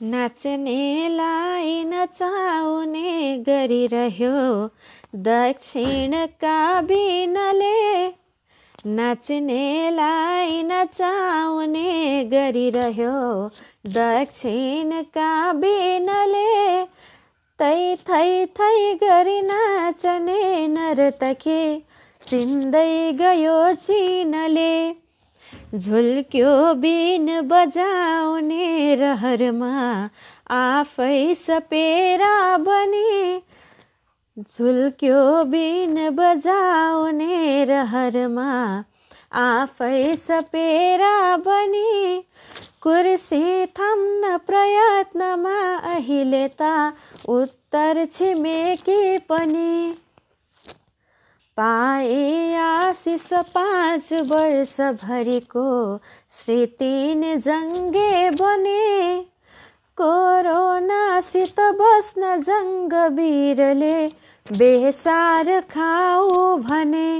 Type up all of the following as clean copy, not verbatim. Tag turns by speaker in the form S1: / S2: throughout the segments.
S1: नाच्नेलाई नचाउने गरिरह्यो दक्षिणका बिनले। नाच्नेलाई नचाउने गरिरह्यो दक्षिणका बिनले। तै थै थै गरी नाचने नर्तकी चिन्दै गयो चिनले। झुल्क्यो बिन बजाउने रहरमा आफै सपेरा बने। झुल्क्यो बिन बजाउने रहरमा आफै सपेरा बने। कुर्सी थाम्न प्रयत्नमा अहिले त उत्तर छिमेकी पनि। पाए आशिष 5 वर्षभरिको श्री 3 जङ्गे बने। कोरोनासित बस्न जङ्गवीरले बेसार खाऊ भने।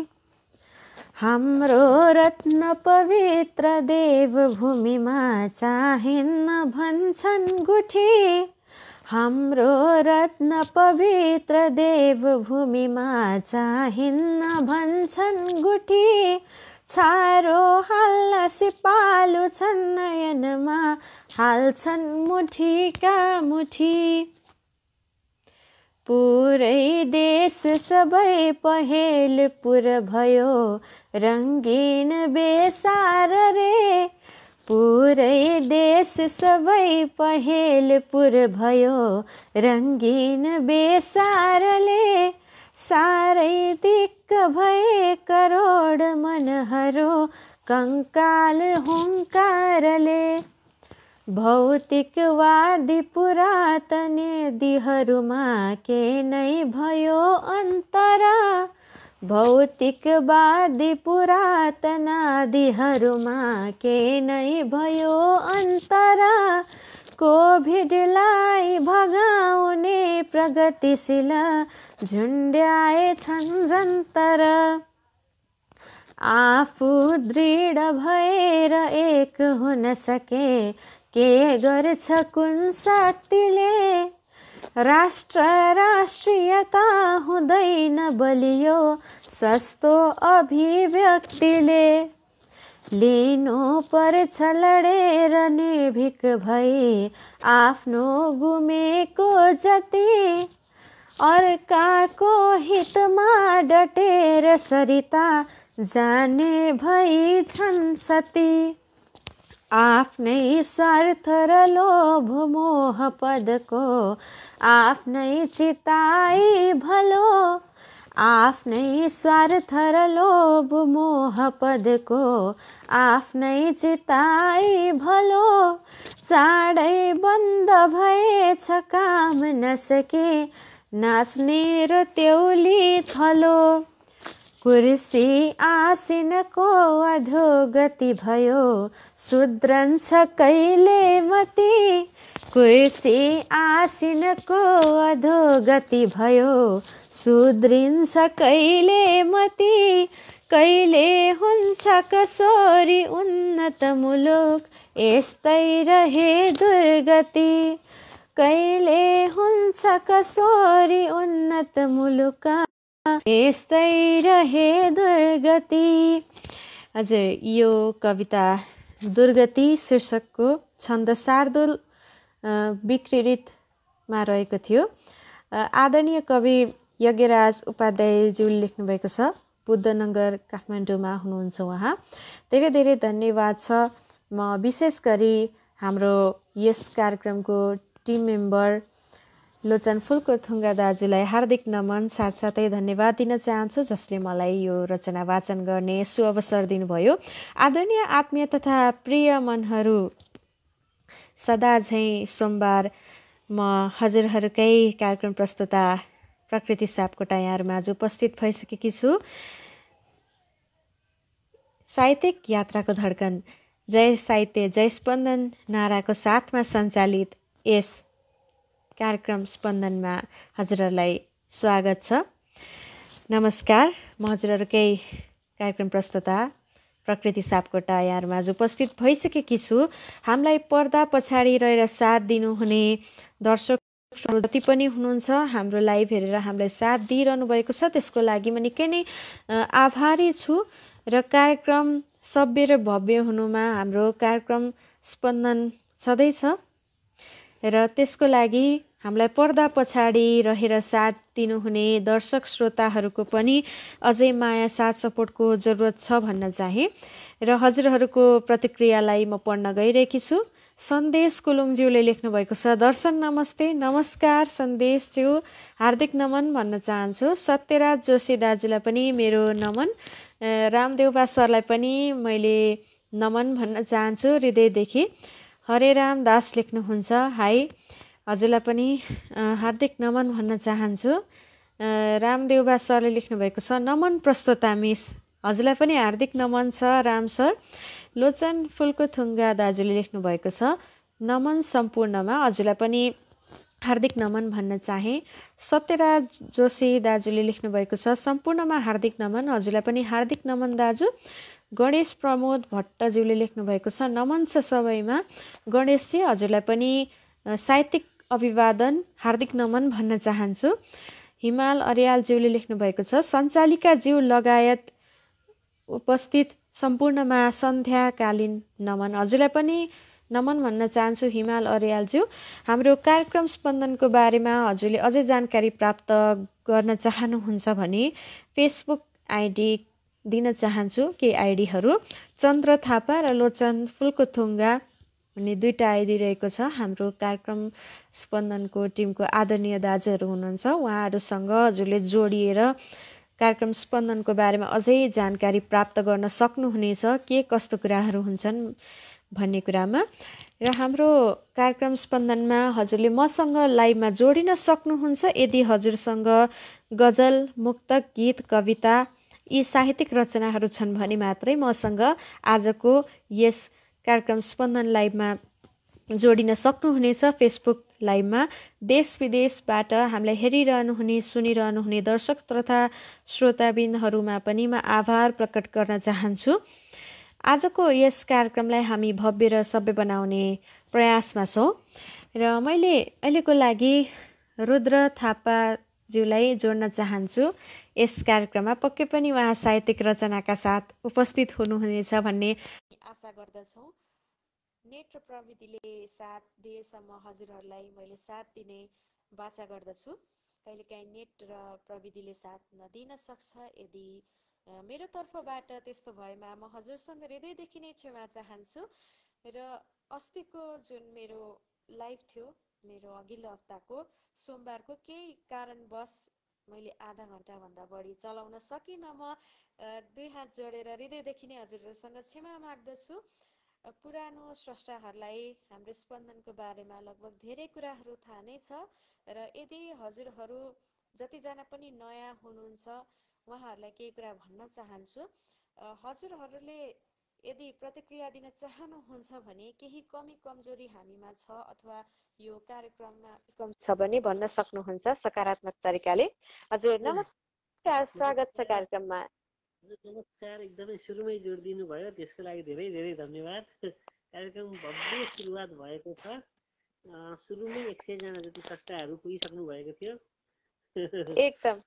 S1: हाम्रो रत्न पवित्र देवभूमिमा चाहिन्न भन्छन् गुठी। हाम्रो रत्न पवित्र देवभूमिमा चाहिन्न भन्छन् गुठी। छारो हाल्न सिपालु छन् नयनमा हाल्छन् मुठीका मुठी। पुरै देश सबै पहेलपुर भयो रङ्गीन बेसार रे। पुरै देश सबै पहेलपुर भयो रङ्गीन बेसारले। सारै दिक्क भए करोड मनहरू कङ्काल हुङ्कारले। भौतिकवादी पुरातनेदीहरूमा के नै भयो अन्तर। भौतिकवादी पुरातनादिहरूमा के नै भयो अन्तर। कोभिडलाई भगाउने प्रगतिशील झुन्ड्याएछन् जन्तर। आफू दृढ भएर एक हुन सके के गर्छ कुन शक्तिले। राष्ट्र राष्ट्रियता हुँदैन बलियो सस्तो अभिव्यक्तिले। लिनु पर्छ लडेर निर्भीक भई आफ्नो गुमेको जति। अर्काको हितमा डटेर सरिता जाने भई छन् सती। आफ्नै स्वार्थ र लोभ मोह पदको आफ्नै चिताई भलो। आफ्नै स्वार्थ र लोभ मोह पदको आफ्नै चिताई भलो। चाँडै बन्द भएछ काम नसके नाच्ने र त्योली थलो। कुर्सी आसिनको अधोगति भयो सुध्रन्छ कहिले मती। कुर्सी आसिनको अधोगति भयो सुध्रिन्छ कहिले मती। कहिले हुन्छ कसोरी उन्नत मुलुक यस्तै रहे दुर्गति। कहिले हुन्छ कसोरी उन्नत मुलुक यस्तै रहे दुर्गति। हजुर, यो कविता दुर्गति शीर्षकको छन्द शार्दूल विक्रीडितमा रहेको थियो। आदरणीय कवि यज्ञराज उपाध्यायज्यूले लेख्नुभएको छ। बुद्धनगर काठमाडौँमा हुनुहुन्छ उहाँ। धेरै धेरै धन्यवाद छ। म विशेष गरी हाम्रो यस कार्यक्रमको टिम मेम्बर लोचन फुल्कोथुङ्गा दाजुलाई हार्दिक नमन साथसाथै धन्यवाद दिन चाहन्छु जसले मलाई यो रचना वाचन गर्ने सुअवसर दिनुभयो। आदरणीय आत्मीय तथा प्रिय मनहरू, सदा झैँ सोमबार म हजुरहरूकै कार्यक्रम प्रस्तुता प्रकृति सापकोटा यहाँहरूमाझ उपस्थित भइसकेकी छु। साहित्यिक यात्राको धड्कन जय साहित्य जय स्पन्दन नाराको साथमा सञ्चालित यस कार्यक्रम स्पन्दनमा हजुरहरूलाई स्वागत छ। नमस्कार, म हजुरहरूकै कार्यक्रम प्रस्तुता प्रकृति सापकोटा यहाँहरूमाझ उपस्थित भइसकेकी छु। हामीलाई पर्दा पछाडि रहेर साथ दिनुहुने दर्शक जति पनि हुनुहुन्छ, हाम्रो लाइभ हेरेर हामीलाई साथ दिइरहनु भएको छ, त्यसको लागि म निकै नै आभारी छु। र कार्यक्रम सभ्य र भव्य हुनुमा हाम्रो कार्यक्रम स्पन्दन छँदैछ र त्यसको लागि हामीलाई पर्दा पछाडि रहेर साथ दिनुहुने दर्शक श्रोताहरूको पनि अझै माया साथ सपोर्टको जरुरत छ भन्न चाहे। र हजुरहरूको प्रतिक्रियालाई म पढ्न गइरहेकी छु। सन्देश कुलुङज्यूले लेख्नु भएको छ, दर्शन नमस्ते। नमस्कार सन्देशज्यू, हार्दिक नमन भन्न चाहन्छु। सत्यराज जोशी दाजुलाई पनि मेरो नमन। रामदेवबा सरलाई पनि मैले नमन भन्न चाहन्छु हृदयदेखि। हरेराम दास लेख्नुहुन्छ, हाई, हजुरलाई पनि हार्दिक नमन भन्न चाहन्छु। रामदेवबा सरले लेख्नुभएको छ, नमन प्रस्तोता मिस, हजुरलाई पनि हार्दिक नमन छ राम सर। लोचन फुल्कोथुङ्गा दाजुले लेख्नुभएको छ, नमन सम्पूर्णमा, हजुरलाई पनि हार्दिक नमन भन्न चाहे। सत्यराज जोशी दाजुले लेख्नुभएको छ, सम्पूर्णमा हार्दिक नमन, हजुरलाई पनि हार्दिक नमन दाजु। गणेश प्रमोद भट्टज्यूले लेख्नुभएको छ, नमन छ सबैमा। गणेशजी, हजुरलाई पनि साहित्यिक अभिवादन, हार्दिक नमन भन्न चाहन्छु। हिमाल अर्यालज्यूले लेख्नुभएको छ, सञ्चालिकाज्यू लगायत उपस्थित सम्पूर्णमा सन्ध्याकालीन नमन, हजुरलाई पनि नमन भन्न चाहन्छु हिमाल अर्यालज्यू। हाम्रो कार्यक्रम स्पन्दनको बारेमा हजुरले अझै जानकारी प्राप्त गर्न चाहनुहुन्छ भने फेसबुक आइडी दिन चाहन्छु। के आइडीहरू चन्द्र थापा र लोचन फुल्कोथुङ्गा भन्ने दुईवटा आइडी रहेको छ। हाम्रो कार्यक्रम स्पन्दनको टिमको आदरणीय दाजुहरू हुनुहुन्छ, उहाँहरूसँग हजुरले जोडिएर कार्यक्रम स्पन्दनको बारेमा अझै जानकारी प्राप्त गर्न सक्नुहुनेछ, के कस्तो कुराहरू हुन्छन् भन्ने कुरामा। र हाम्रो कार्यक्रम स्पन्दनमा हजुरले मसँग लाइभमा जोडिन सक्नुहुन्छ यदि हजुरसँग गजल, मुक्तक, गीत, कविता यी साहित्यिक रचनाहरू छन् भने मात्रै मसँग आजको यस कार्यक्रम स्पन्दन लाइभमा जोडिन सक्नुहुनेछ। फेसबुक लाइभमा देश विदेशबाट हामीलाई हेरिरहनुहुने, सुनिरहनुहुने दर्शक तथा श्रोताबिनहरूमा पनि म आभार प्रकट गर्न चाहन्छु। आजको यस कार्यक्रमलाई हामी भव्य र सभ्य बनाउने प्रयासमा छौँ र मैले अहिलेको लागि रुद्र थापाज्यूलाई जोड्न चाहन्छु यस कार्यक्रममा। पक्कै पनि उहाँ साहित्यिक रचनाका साथ उपस्थित हुनुहुनेछ भन्ने आशा गर्दछौँ। नेट र प्रविधिले साथ दिएसम्म हजुरहरूलाई मैले साथ दिने बाचा गर्दछु। कहिलेकाहीँ नेट र प्रविधिले साथ नदिन सक्छ। यदि मेरो तर्फबाट त्यस्तो भएमा म हजुरसँग हृदयदेखि नै क्षमा चाहन्छु। र अस्तिको जुन मेरो लाइभ थियो, मेरो अघिल्लो हप्ताको सोमबारको केही कारणवश मैले आधा घन्टाभन्दा बढी चलाउन सकिनँ। म दुई हात जोडेर हृदयदेखि नै हजुरहरूसँग क्षमा माग्दछु। पुरानो स्रष्टाहरूलाई हाम्रो स्पन्दनको बारेमा लगभग धेरै कुराहरू थाहा नै छ र यदि हजुरहरू जतिजना पनि नयाँ हुनुहुन्छ उहाँहरूलाई केही कुरा भन्न चाहन्छु। हजुरहरूले यदि प्रतिक्रिया दिन चाहनुहुन्छ भने केही कमी कमजोरी हामीमा छ अथवा यो कार्यक्रममा कम छ भने भन्न सक्नुहुन्छ सकारात्मक तरिकाले। हजुर नमस्कार, स्वागत छ कार्यक्रममा।
S2: नमस्कार, एकदमै सुरुमै जोड दिनुभयो, त्यसको लागि धेरै धेरै धन्यवाद। कार्यक्रम भव्य सुरुवात भएको छ। सुरुमै 100 जना जति स्रष्टाहरू पुगिसक्नु भएको थियो।
S1: एकदम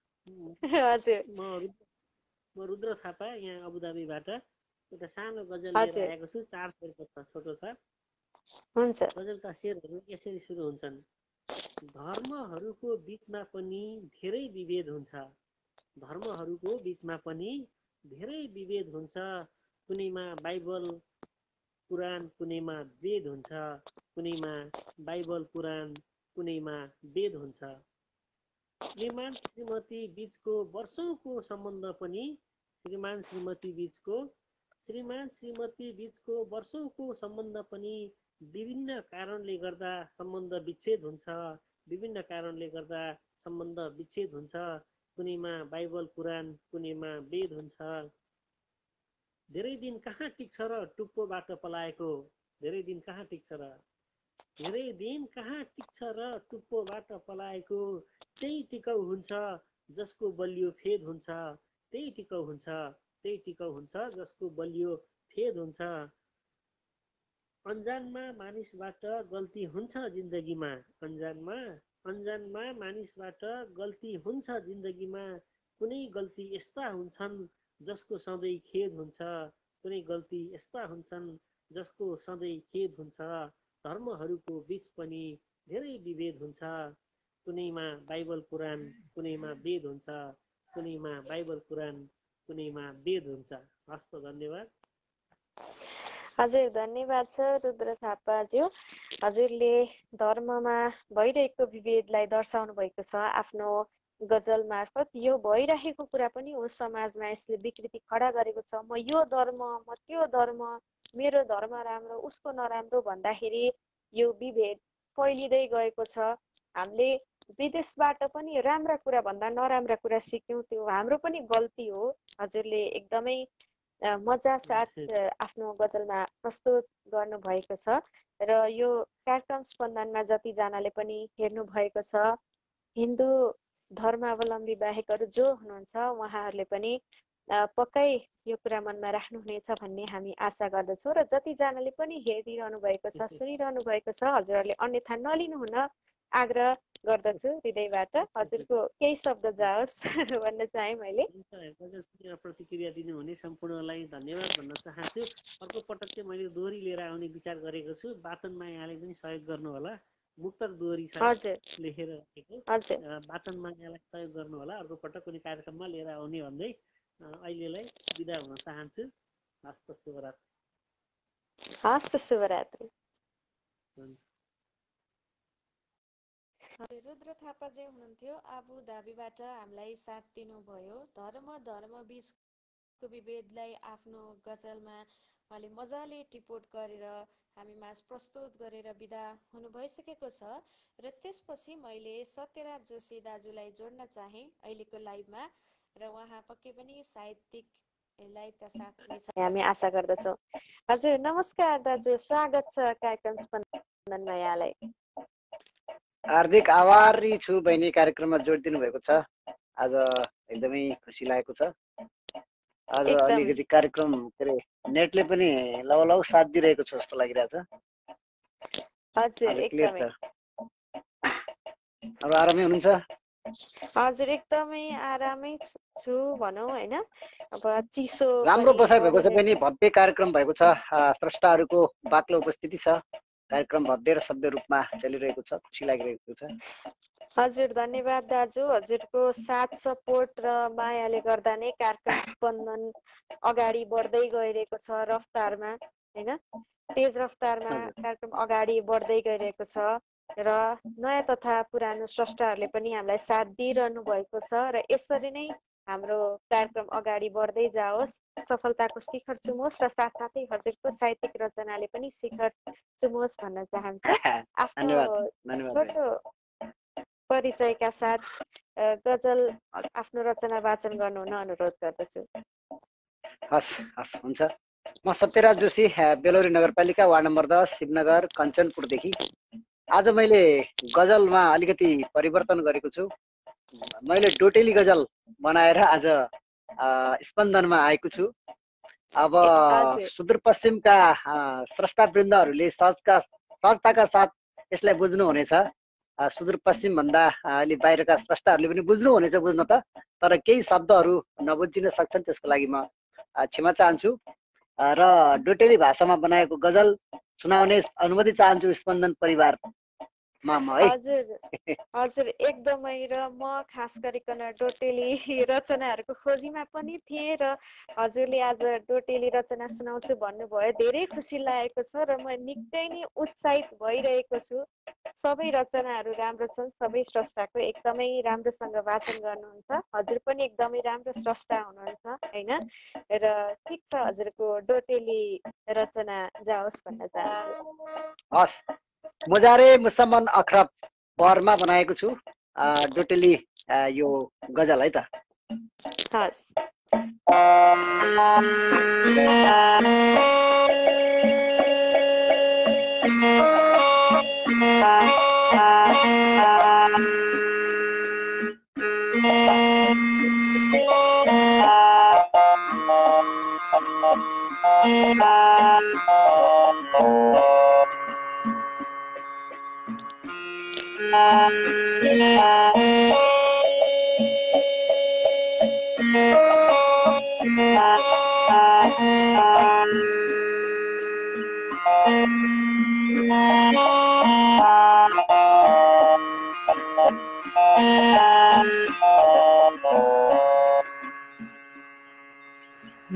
S1: हजुर।
S2: म रुद्र थापा, यहाँ अबुधाबीबाट एउटा सानो गजल लिएर आएको छु। 4 शेरको छ, छोटो छ।
S1: हुन्छ।
S2: गजलका शेरहरू यसरी सुरु हुन्छन्। धर्महरूको बीचमा पनि धेरै विभेद हुन्छ। धर्महरूको बीचमा पनि धेरै विभेद हुन्छ। कुनैमा बाइबल पुराण, कुनैमा वेद हुन्छ। कुनैमा बाइबल पुराण, कुनैमा वेद हुन्छ। श्रीमान श्रीमती बीचको वर्षौंको सम्बन्ध पनि श्रीमान श्रीमती बीचको वर्षौंको सम्बन्ध पनि विभिन्न कारणले गर्दा सम्बन्ध विच्छेद हुन्छ। विभिन्न कारणले गर्दा सम्बन्ध विच्छेद हुन्छ। कुनैमा बाइबल पुराण, कुनैमा वेद हुन्छ। धेरै दिन कहाँ टिक्छ र टुप्पोबाट पलाएको। धेरै दिन कहाँ टिक्छ र टुप्पोबाट पलाएको। त्यही टिकाउ हुन्छ जसको बलियो फेद हुन्छ। त्यही टिकाउ हुन्छ जसको बलियो खेद हुन्छ। अनजानमा मानिसबाट गल्ती हुन्छ जिन्दगीमा, अनजानमा मानिसबाट गल्ती हुन्छ जिन्दगीमा। कुनै गल्ती यस्ता हुन्छन् जसको सधैँ खेद हुन्छ, कुनै गल्ती यस्ता हुन्छन् जसको सधैँ खेद हुन्छ। धर्महरूको बीच पनि धेरै विभेद हुन्छ, कुनैमा बाइबल कुरान कुनैमा वेद हुन्छ, कुनैमा बाइबल कुरान कुनैमा वेद हुन्छ। हस्त, धन्यवाद।
S1: हजुर, धन्यवाद छ रुद्र थापाज्यू। हजुरले धर्ममा भइरहेको विभेदलाई दर्शाउनु भएको छ आफ्नो गजल मार्फत। यो भइरहेको कुरा पनि हो, समाजमा यसले विकृति खडा गरेको छ। म यो धर्म, म त्यो धर्म, मेरो धर्म राम्रो उसको नराम्रो भन्दाखेरि यो विभेद फैलिँदै गएको छ। हामीले विदेशबाट पनि राम्रा कुरा भन्दा नराम्रा कुरा सिक्यौँ, त्यो हाम्रो पनि गल्ती हो। हजुरले एकदमै मजा साथ आफ्नो गजलमा प्रस्तुत गर्नुभएको छ र यो कार्यक्रम स्पन्दनमा जतिजनाले पनि हेर्नु भएको छ, हिन्दू धर्मावलम्बी बाहेकहरू जो हुनुहुन्छ उहाँहरूले पनि पक्कै यो कुरा मनमा राख्नुहुनेछ भन्ने हामी आशा गर्दछौँ। र जतिजनाले पनि हेरिरहनु भएको छ, सुनिरहनु भएको छ, हजुरहरूले अन्यथा नलिनुहुन आग्रह गर्दछु हृदयबाट। हजुरको केही शब्द जाओस् भन्न चाहे मैले।
S2: प्रतिक्रिया दिनुहुने सम्पूर्णलाई धन्यवाद भन्न चाहन्छु। अर्को पटक चाहिँ मैले दोहोरी लिएर आउने विचार गरेको छु, वाचनमा यहाँले पनि सहयोग गर्नु होला। मुक्तक दोहोरी छ लेखेर राखेको, वाचनमा यहाँलाई सहयोग गर्नु होला। अर्को पटक कुनै कार्यक्रममा लिएर आउने भन्दै अहिलेलाई बिदा हुन चाहन्छु। हस्त, शुभरात्रि।
S1: हस्त, शुभरात्रि। रुद्र थापाजी हुनुहुन्थ्यो आबु धाबीबाट, हामीलाई साथ दिनुभयो। धर्म बीचको विभेदलाई आफ्नो गजलमा उहाँले मजाले टिपोट गरेर हामीमाझ प्रस्तुत गरेर बिदा हुनु भइसकेको छ। र त्यसपछि मैले सत्यराज जोशी दाजुलाई जोड्न चाहे अहिलेको लाइभमा, र उहाँ पक्कै पनि साहित्यिक लाइभका साथी छ हामी आशा गर्दछौँ। हजुर नमस्कार दाजु, स्वागत छ कार्यक्रम स्पन्दनमा यहाँलाई।
S3: हार्दिक आभारी छु बहिनी, कार्यक्रममा जोड दिनु भएको छ। आज एकदमै खुसी लागेको छ। आज अलिकति कार्यक्रम के अरे नेटले पनि लौ साथ दिइरहेको छ जस्तो लागिरहेछ।
S1: हजुर एकदमै।
S3: अब आरामै हुनुहुन्छ?
S1: हजुर एकदमै आरामै छु भनौँ हैन। अब चिसो
S3: राम्रो बसाइ भएको छ बहिनी, भव्य कार्यक्रम भएको छ। स्रष्टाहरूको बाक्लो उपस्थिति छ। कार्यक्रम भव्य र सभ्य रूपमा चलिरहेको छ, खुसी लागिरहेको छ।
S1: हजुर धन्यवाद दाजु। हजुरको साथ सपोर्ट र मायाले गर्दा नै कार्यक्रम स्पन्दन अगाडि बढ्दै गइरहेको छ रफ्तारमा हैन, तेज रफ्तारमा कार्यक्रम अगाडि बढ्दै गइरहेको छ। र नयाँ तथा पुरानो स्रष्टाहरूले पनि हामीलाई साथ दिइरहनु भएको छ। र यसरी नै हाम्रो कार्यक्रम अगाडि बढ्दै जाओस्, सफलताको शिखर चुमोस् र साथसाथै हजुरको साहित्यिक रचनाले पनि शिखर चुमोस् भन्न चाहन्छु। आफ्नो छोटो परिचयका साथ गजल आफ्नो रचना वाचन गर्नु हुन अनुरोध गर्दछु।
S3: हस् हस्, हुन्छ। म सत्यराज जोशी, बेलौरी नगरपालिका वार्ड नम्बर 10, शिवनगर, कञ्चनपुरदेखि। आज मैले गजलमा अलिकति परिवर्तन गरेको छु। मैले डोटेली गजल बनाएर आज स्पन्दनमा आएको छु। अब सुदूरपश्चिमका स्रष्टावृन्दहरूले सहजताका साथ यसलाई बुझ्नुहुनेछ। सुदूरपश्चिम भन्दा अलि बाहिरका स्रष्टाहरूले पनि बुझ्नुहुनेछ बुझ्न त, तर केही शब्दहरू नबुझिन सक्छन्, त्यसको लागि म क्षमा चाहन्छु। र डोटेली भाषामा बनाएको गजल सुनाउने अनुमति चाहन्छु स्पन्दन परिवारमा है।
S1: हजुर एकदमै। र म खास गरिकन डोटेली रचनाहरूको खोजीमा पनि थिएँ, र हजुरले आज डोटेली रचना सुनाउँछु भन्नुभयो, धेरै खुसी लागेको छ। र म निकै नै उत्साहित भइरहेको छु। सबै रचनाहरू राम्रो छन्, सबै स्रष्टाको एकदमै राम्रोसँग वाचन गर्नुहुन्छ। हजुर पनि एकदमै राम्रो स्रष्टा हुनुहुन्छ हैन। र ठिक छ, हजुरको डोटेली रचना जाओस् भन्न चाहन्छु।
S3: हस्, मुजारे मुसम्मन अखरब बरमा बनाएको छु डोटेली यो गजल है त।
S1: हस्।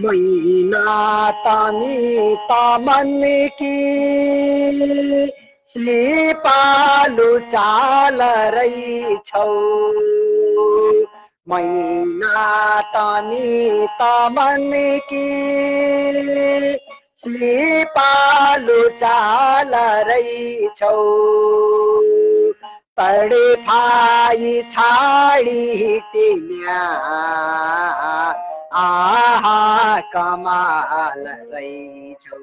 S3: मैना तमी तमन की सिपालु चाल रही छौ मैना तमी तमन की सिपालु चाल रही छौ तड़े फाई छाड़ी हिटिन्या आहा कमाल रही छौ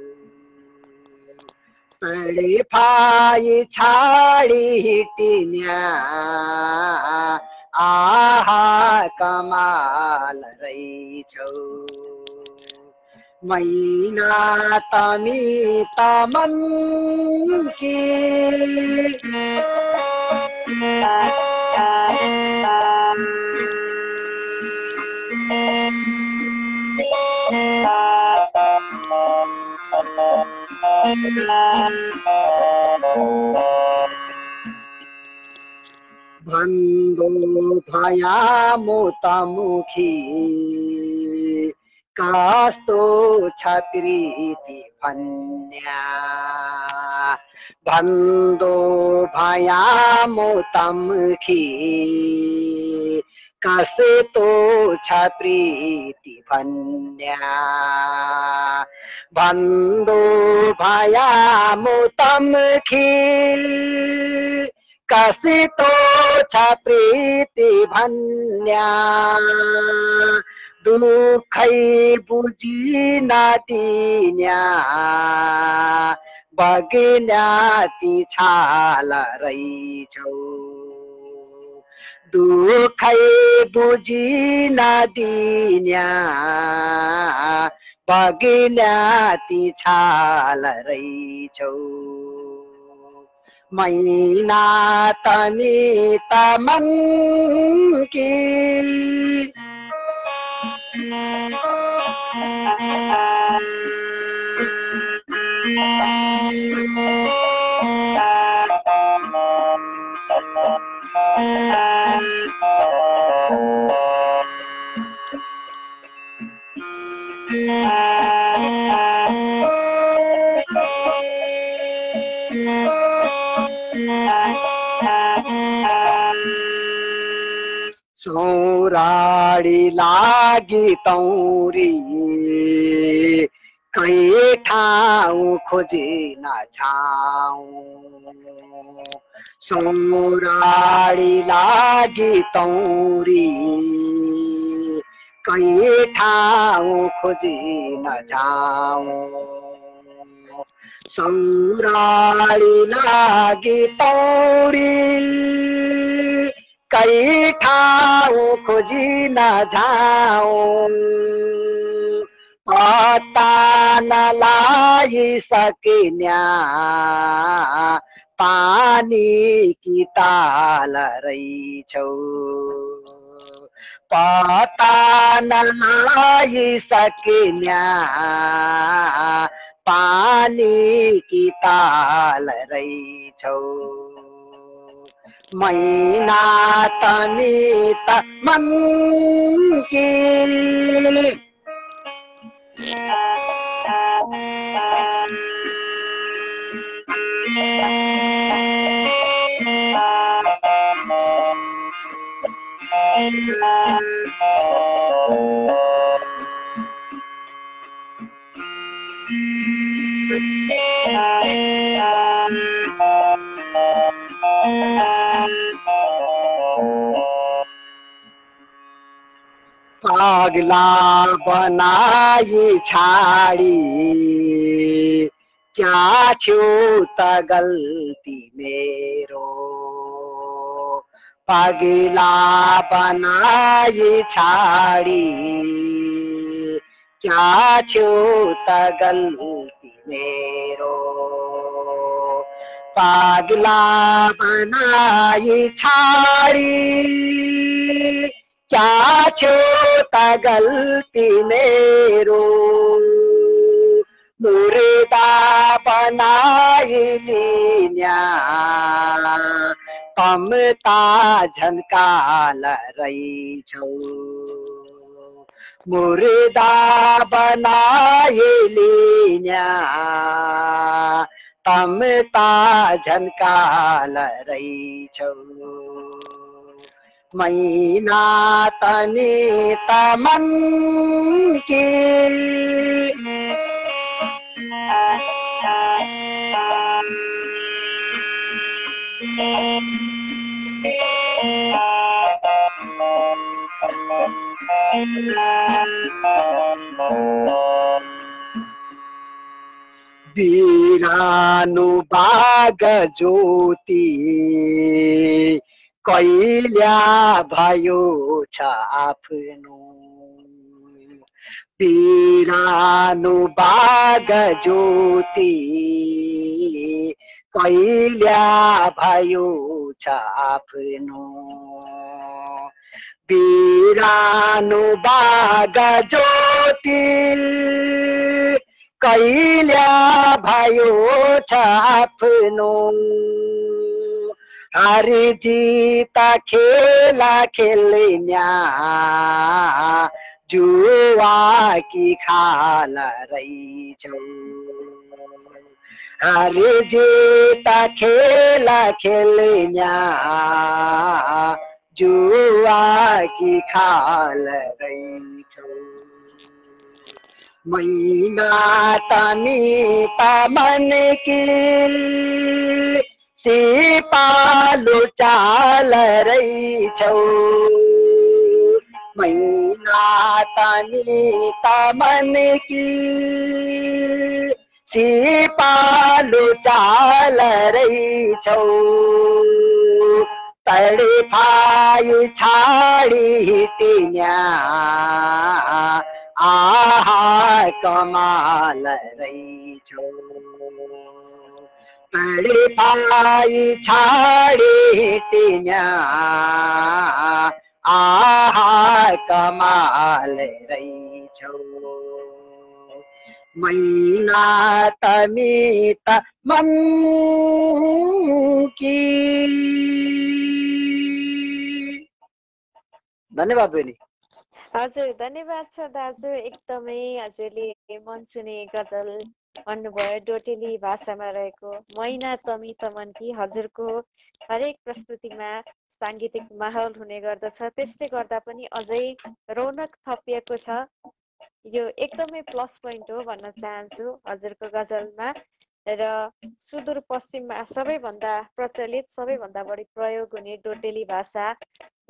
S3: तड़े फाई छाड़ी हिटिन्या आहा कमाल रही छौ मैना तमी तमन की भन्दो भया मोतमुखी कस्तो छ प्रीति भन्या भन्दो भया मोतमुखी कस्तो छ प्रीति भन्या भन्दो भया मोतमुखी कसितो छ प्रीति भन्या दुखै बुझी नदिन्या बगिन्याती छाल रहिछौ दुखै बुझी नदिन्या बगिन्याती छाल रहिछौ मैना तमी तमन की सौराडी लागी तौरी कई ठाउँ खोजी नछाऊ सौराडी लागी तौरी कई ठाउँ खोजी नछाऊ सौराडी लागी तौरी कई ठाउँ खोजी नजाऊ पत्ता नलाई सकिन्या पानी की ताल रहिछौ पत्ता नलाई सकिन्या पानी की ताल रहिछौ मैना तमी तमन की पागला बनाई छाड़ी क्या छो त गल्ती मेरो पागला बनाई छाड़ी क्या छो त गल्ती मेरो पागला बनाई छाड़ी क्या छोटा गलती मेरो मुर्दा बनाई लिन्या कमता झन्काल रहिछौ मुर्दा बनाई लिन्या कमता झन्काल रहिछौ मैना तनी तमन की बिरानो बाग ज्योति कैल्या भयो छ आफ्नो बिरानो बाग ज्योति कैल्या भयो छ आफ्नो बिरानो बाग ज्योति कैल्या भयो छ आफ्नो हारी जीत खेला खेल्न्या जुवा कि खाल रहिछौ हारी जीत खेला खेल्न्या जुआ कि खाल रहिछौ मैना तनी तमन की सिपालु चाल रहिछौ मैना तनी तमन की सिपालु चाल रहिछौ तडफाई छाडी हिटिन्या आहा कमाल रहिछौ तडफाई छाडी हिटिन्या आहा कमाल रहिछौ मैना तमी तमन की। धन्यवाद बहिनी।
S1: हजुर धन्यवाद छ दाजु, एकदमै हजुरले मन छुने गजल भन्नुभयो डोटेली भाषामा रहेको मैना तमी तमन की। हजुरको हरेक प्रस्तुतिमा साङ्गीतिक माहौल हुने गर्दछ, त्यसले गर्दा पनि अझै रौनक थपिएको छ। यो एकदमै प्लस पोइन्ट हो भन्न चाहन्छु हजुरको गजलमा। र सुदूरपश्चिममा सबैभन्दा प्रचलित सबैभन्दा बढी प्रयोग हुने डोटेली भाषा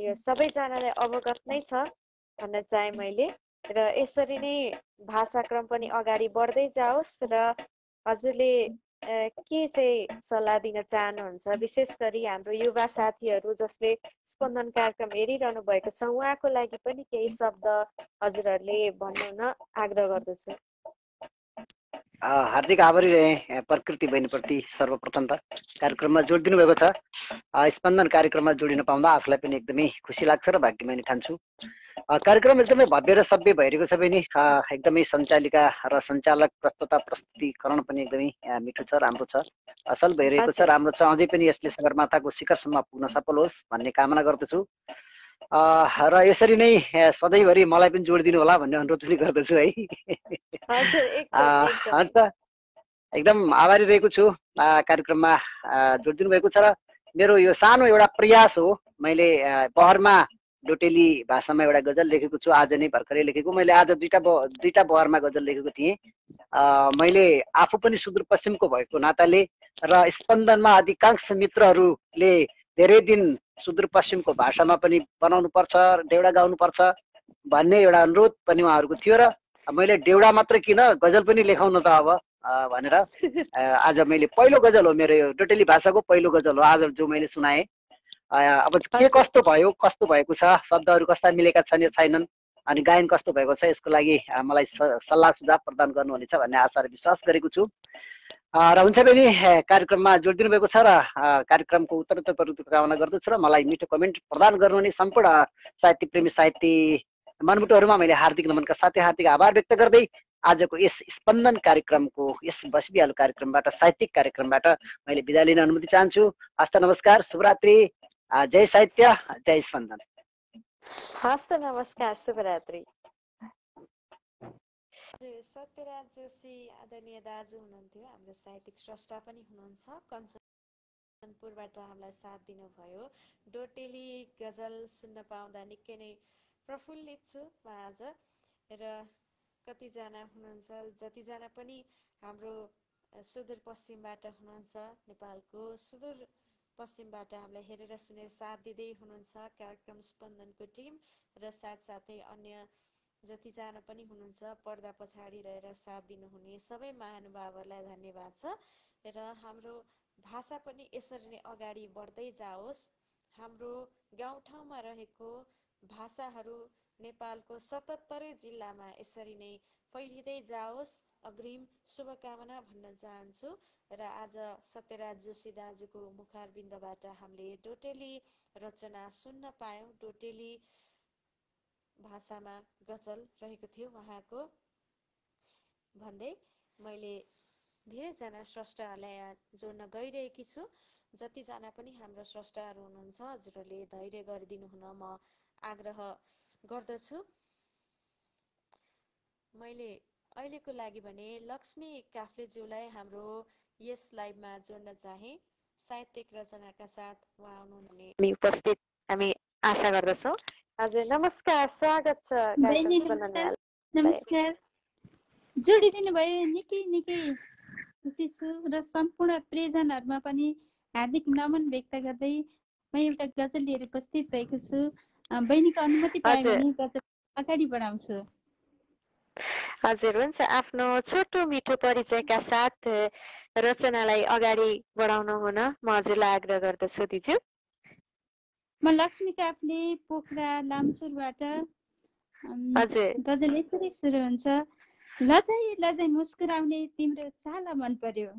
S1: यो सबैजनालाई अवगत नै छ भन्न चाहे मैले। र यसरी नै भाषाक्रम पनि अगाडि बढ्दै जाओस्। र हजुरले के चाहिँ सल्लाह दिन चाहनुहुन्छ, विशेष गरी हाम्रो युवा साथीहरू जसले स्पन्दन कार्यक्रम हेरिरहनु भएको छ उहाँको लागि पनि केही शब्द हजुरहरूले भन्नु न आग्रह गर्दछु।
S3: हार्दिक आभारी रहे प्रकृति बहिनीप्रति। सर्वप्रथम त कार्यक्रममा जोडिदिनु भएको छ। स्पन्दन कार्यक्रममा जोडिन पाउँदा आफूलाई पनि एकदमै खुसी लाग्छ र भाग्यमानी ठान्छु। कार्यक्रम एकदमै भव्य र सभ्य भइरहेको छ बहिनी। एकदमै सञ्चालिका र सञ्चालक प्रस्तुता प्रस्तुतिकरण पनि एकदमै मिठो छ, राम्रो छ, असल भइरहेको छ, राम्रो छ। अझै पनि यसले सगरमाथाको शिखरसम्म पुग्न सफल होस् भन्ने कामना गर्दछु। र यसरी नै सधैँभरि मलाई पनि जोडिदिनु होला भन्ने अनुरोध पनि गर्दछु है। अन्त एकदम आभारी रहेको छु कार्यक्रममा जोडिदिनु भएको छ। र मेरो यो सानो एउटा प्रयास हो। मैले बहरमा डोटेली भाषामा एउटा गजल लेखेको छु, आज नै भर्खरै लेखेको। मैले आज दुईटा बहरमा गजल लेखेको थिएँ। मैले आफू पनि सुदूरपश्चिमको भएको नाताले र स्पन्दनमा अधिकांश मित्रहरूले धेरै दिन सुदूरपश्चिमको भाषामा पनि बनाउनु पर्छ, देउडा गाउनु पर्छ भन्ने एउटा अनुरोध पनि उहाँहरूको थियो। र मैले देउडा मात्र किन गजल पनि लेखाउन त अब भनेर आज मैले पहिलो गजल हो, मेरो यो डोटेली भाषाको पहिलो गजल हो आज जो मैले सुनाएँ। अब के कस्तो भयो, कस्तो भएको छ, शब्दहरू कस्ता मिलेका छन् या छैनन्, अनि गायन कस्तो भएको छ, यसको लागि मलाई सल्लाह सुझाव प्रदान गर्नुहुनेछ भन्ने आशा र विश्वास गरेको छु। र हुन्छ बहिनी, कार्यक्रममा जोड दिनुभएको छ र कार्यक्रमको उत्तरोत्तर प्रगतिको कामना गर्दछु र मलाई मिठो कमेन्ट प्रदान गर्नुहुने सम्पूर्ण साहित्य प्रेमी साहित्य मनमुटुहरूमा मैले हार्दिक नमनका साथै हार्दिक आभार व्यक्त गर्दै आजको यस स्पन्दन कार्यक्रमको, यस बसबिहाल कार्यक्रमबाट, साहित्यिक कार्यक्रमबाट मैले बिदा लिन अनुमति चाहन्छु। हस्त नमस्कार, शुभरात्रि, जय साहित्य, जय स्पन्दन।
S1: हस्त नमस्कार, शुभरात्रि। सत्यराज जोशी आदरणीय दाजु हुनुहुन्थ्यो, हाम्रो साहित्यिक स्रष्टा पनि हुनुहुन्छ। कञ्चनपुरबाट हामीलाई साथ दिनुभयो। डोटेली गजल सुन्न पाउँदा निकै नै प्रफुल्लित छु म आज। र कतिजना हुनुहुन्छ, जतिजना पनि हाम्रो सुदूरपश्चिमबाट हुनुहुन्छ, नेपालको सुदूरपश्चिमबाट हामीलाई हेरेर सुनेर साथ दिँदै हुनुहुन्छ कार्यक्रम स्पन्दनको टिम र साथसाथै अन्य जतिजना पनि हुनुहुन्छ पर्दा पछाडि रहेर साथ दिनुहुने सबै महानुभावहरूलाई धन्यवाद छ। र हाम्रो भाषा पनि यसरी नै अगाडि बढ्दै जाओस्। हाम्रो गाउँठाउँमा रहेको भाषाहरू नेपालको 77 जिल्लामा यसरी नै फैलिँदै जाओस्, अग्रिम शुभकामना भन्न चाहन्छु। र आज सत्यराज जोशी दाजुको मुखारबिन्दबाट हामीले डोटेली रचना सुन्न पायौँ। डोटेली भाषामा गजल रहेको थियो उहाँको भन्दै मैले धेरैजना स्रष्टाहरूलाई जोड्न गइरहेकी छु। जतिजना पनि हाम्रो स्रष्टाहरू हुनुहुन्छ हजुरहरूले धैर्य गरिदिनु हुन म आग्रह गर्दछु। मैले अहिलेको लागि भने लक्ष्मी काफ्लेज्यूलाई हाम्रो यस लाइभमा जोड्न चाहे। साहित्यिक रचनाका साथ उहाँ आउनुहुने उपस्थित हामी आशा गर्दछौँ। हजुर नमस्कार, स्वागत छ
S4: कार्यक्रम। नमस्कार, जोडिदिनु भयो, निकै निकै खुसी छु र सम्पूर्ण प्रियजनहरूमा पनि हार्दिक नमन व्यक्त गर्दै म एउटा गजल लिएर उपस्थित भएको छु। बहिनीको अनुमति पाएँ भने गजल अगाडि बढाउँछु।
S1: हजुर हुन्छ, आफ्नो छोटो मिठो परिचयका साथ रचनालाई अगाडि बढाउन हुन म हजुरलाई आग्रह गर्दछु दिजु।
S4: म लक्ष्मी काफ्ले, पोखरा लामसुरबाट। गजल यसरी सुरु हुन्छ। लजाई लजाई मुस्कुराउने तिम्रो चाला मन पर्यो,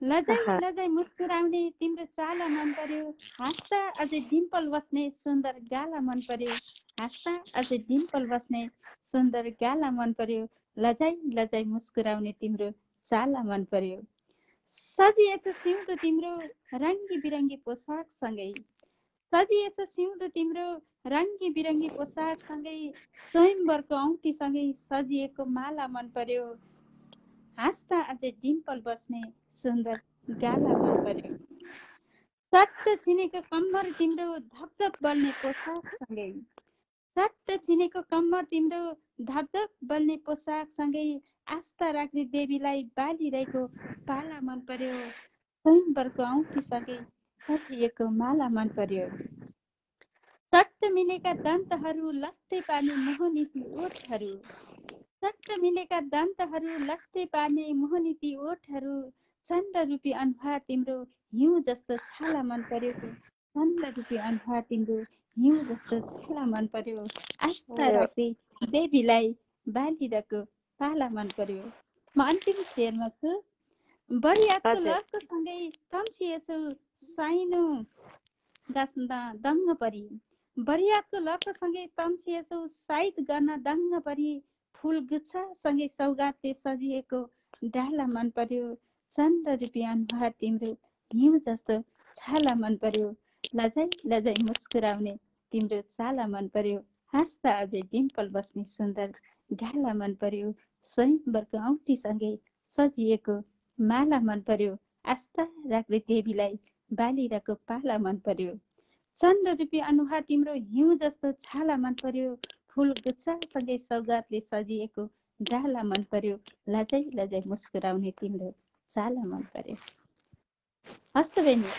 S4: लजाई लजाई मुस्कुराउने तिम्रो चाला मन पर्यो, हाँस्दा अझै डिम्पल बस्ने सुन्दर गाला मन पर्यो, हाँस्दा अझै डिम्पल बस्ने सुन्दर गाला मन पर्यो, लजाई लजाई मुस्कुराउने तिम्रो चाला मन पर्यो। सजिएछ सिउँदो तिम्रो रङ्गी बिरङ्गी पोसाकसँगै, सजिएछ सिउँदो तिम्रो रङ्गी बिरङ्गी पोसाकसँगै, स्वयंवरको औँठीसँगै सजिएको माला मन पर्यो, हाँस्दा अझै डिम्पल बस्ने सुन्दर गाला मन पर्यो। चट्ट छिनेको कम्मर तिम्रो धपधप बल्ने पोसाकसँगै, चट्ट छिनेको कम्मर तिम्रो धपधप बल्ने पोसाकसँगै, आस्था राख्ने देवीलाई बालिरहेको पाला मन पर्यो, स्वयंवरको औँठीसँगै सजिएको माला मन पर्यो। चट्ट मिलेका दन्तहरू लस्टे पार्ने मोहनी ती ओठहरू, चट्ट मिलेका दन्तहरू लस्टे पार्ने मोहनी ती ओठहरू, चण्ड रूपी अनुहार तिम्रो हिउँ जस्तो छाला मन पर्यो, चण्ड रूपी अनुहार तिम्रो हिउँ जस्तो छाला मन पर्यो, आस्था राख्दै देवीलाई बालिरहेको पाला मन पर्यो। म अन्तिम शेरमा छु। बरियातको लहको सँगै तम्सिएछौ साइनो दङ्ग परी, बरियातको लहको सँगै तम्सिएछौ साइद गर्न दङ्ग परी, फुल गुच्छासँगै सौगातले सजिएको डाला मन पर्यो, चन्द्र रूपी अनुहार तिम्रो हिउँ जस्तो छाला मन पर्यो, लजाई लजाई मुस्कुराउने तिम्रो चाला मन पर्यो, हाँस्दा अझै डिम्पल बस्ने सुन्दर गाला मन पर्यो, स्वयंवरको औँठीसँगै सजिएको माला मन पर्यो, आस्था राख्दै देवीलाई बालिरहेको पाला मन पर्यो। चन्द्र रूपी अनुहार तिम्रो हिउँ जस्तो छाला मन पर्यो, फुल गुच्छासँगै सौगातले सजिएको डाला मन पर्यो, लजाई लजाई मुस्कुराउने तिम्रो चाला मन पर्यो। हस्त बहिनी।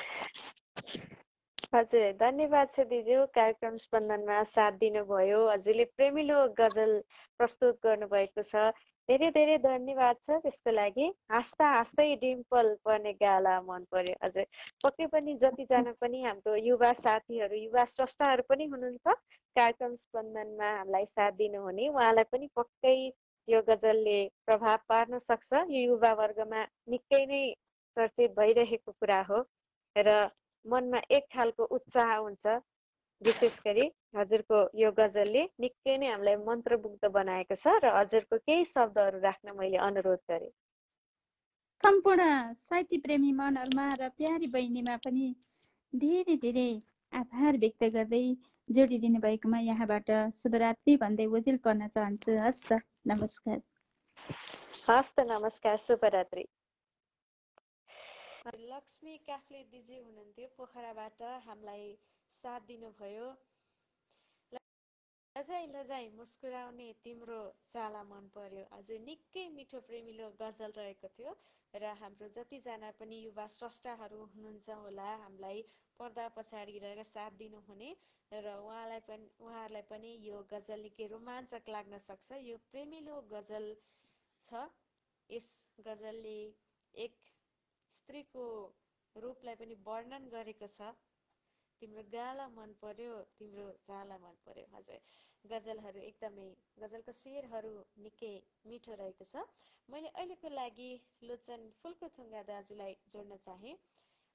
S1: हजुर धन्यवाद छ दिजु, कार्यक्रम स्पन्दनमा साथ दिनुभयो, हजुरले प्रेमिलो गजल प्रस्तुत गर्नुभएको छ, धेरै धेरै धन्यवाद छ त्यसको लागि। हाँस्दा हाँस्दै डिम्पल पर्ने गाला मन पर्यो। हजुर पक्कै पनि जतिजना पनि हाम्रो युवा साथीहरू, युवा स्रष्टाहरू पनि हुनुहुन्छ कार्यक्रम स्पन्दनमा हामीलाई साथ दिनुहुने, उहाँलाई पनि पक्कै यो गजलले प्रभाव पार्न सक्छ। यो युवा वर्गमा निकै नै चर्चित भइरहेको कुरा हो र मनमा एक खालको उत्साह हुन्छ। विशेष गरी हजुरको यो गजलले निकै नै हामीलाई मन्त्रमुग्ध बनाएको छ र हजुरको केही शब्दहरू राख्न मैले अनुरोध गरेँ।
S4: सम्पूर्ण साहित्य प्रेमी मनहरूमा र प्यारी बहिनीमा पनि धेरै धेरै आभार व्यक्त गर्दै जोडिदिनु भएकोमा यहाँबाट शुभरात्रि भन्दै ओझेल पर्न चाहन्छु। हस् त, नमस्कार।
S1: हस् त, नमस्कार, शुभरात्रि। लक्ष्मी काफ्ले दिदी हुनुहुन्थ्यो पोखराबाट, हामीलाई साथ दिनुभयो। लजाई लजाई मुस्कुराउने तिम्रो चाला मन पर्यो। हजुर निकै मिठो प्रेमिलो गजल रहेको थियो र हाम्रो जतिजना पनि युवा स्रष्टाहरू हुनुहुन्छ होला हामीलाई पर्दा पछाडि रहेर साथ दिनुहुने र उहाँहरूलाई पनि यो गजल निकै रोमाञ्चक लाग्न सक्छ। यो प्रेमिलो गजल छ। यस गजलले एक स्त्रीको रूपलाई पनि वर्णन गरेको छ। तिम्रो गाला मन पर्यो, तिम्रो चाला मन पर्यो। हजुर गजलहरू एकदमै, गजलको शेरहरू निकै मिठो रहेको छ। मैले अहिलेको लागि लोचन फुल्कोथुङ्गा दाजुलाई जोड्न चाहे।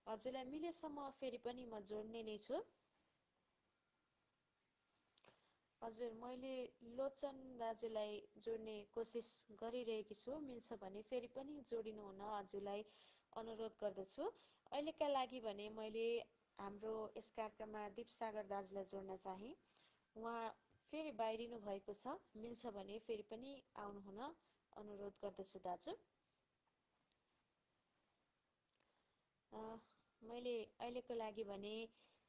S1: हजुरलाई मिलेसम्म फेरि पनि म जोड्ने नै छु। हजुर मैले लोचन दाजुलाई जोड्ने कोसिस गरिरहेकी छु। मिल्छ भने फेरि पनि जोडिनु हुन हजुरलाई अनुरोध गर्दछु। अहिलेका लागि भने मैले हाम्रो यस कार्यक्रममा दिपसागर दाजुलाई जोड्न चाहे। उहाँ फेरि बाहिरिनु भएको छ। मिल्छ भने फेरि पनि आउनुहुन अनुरोध गर्दछु दाजु। मैले अहिलेको लागि भने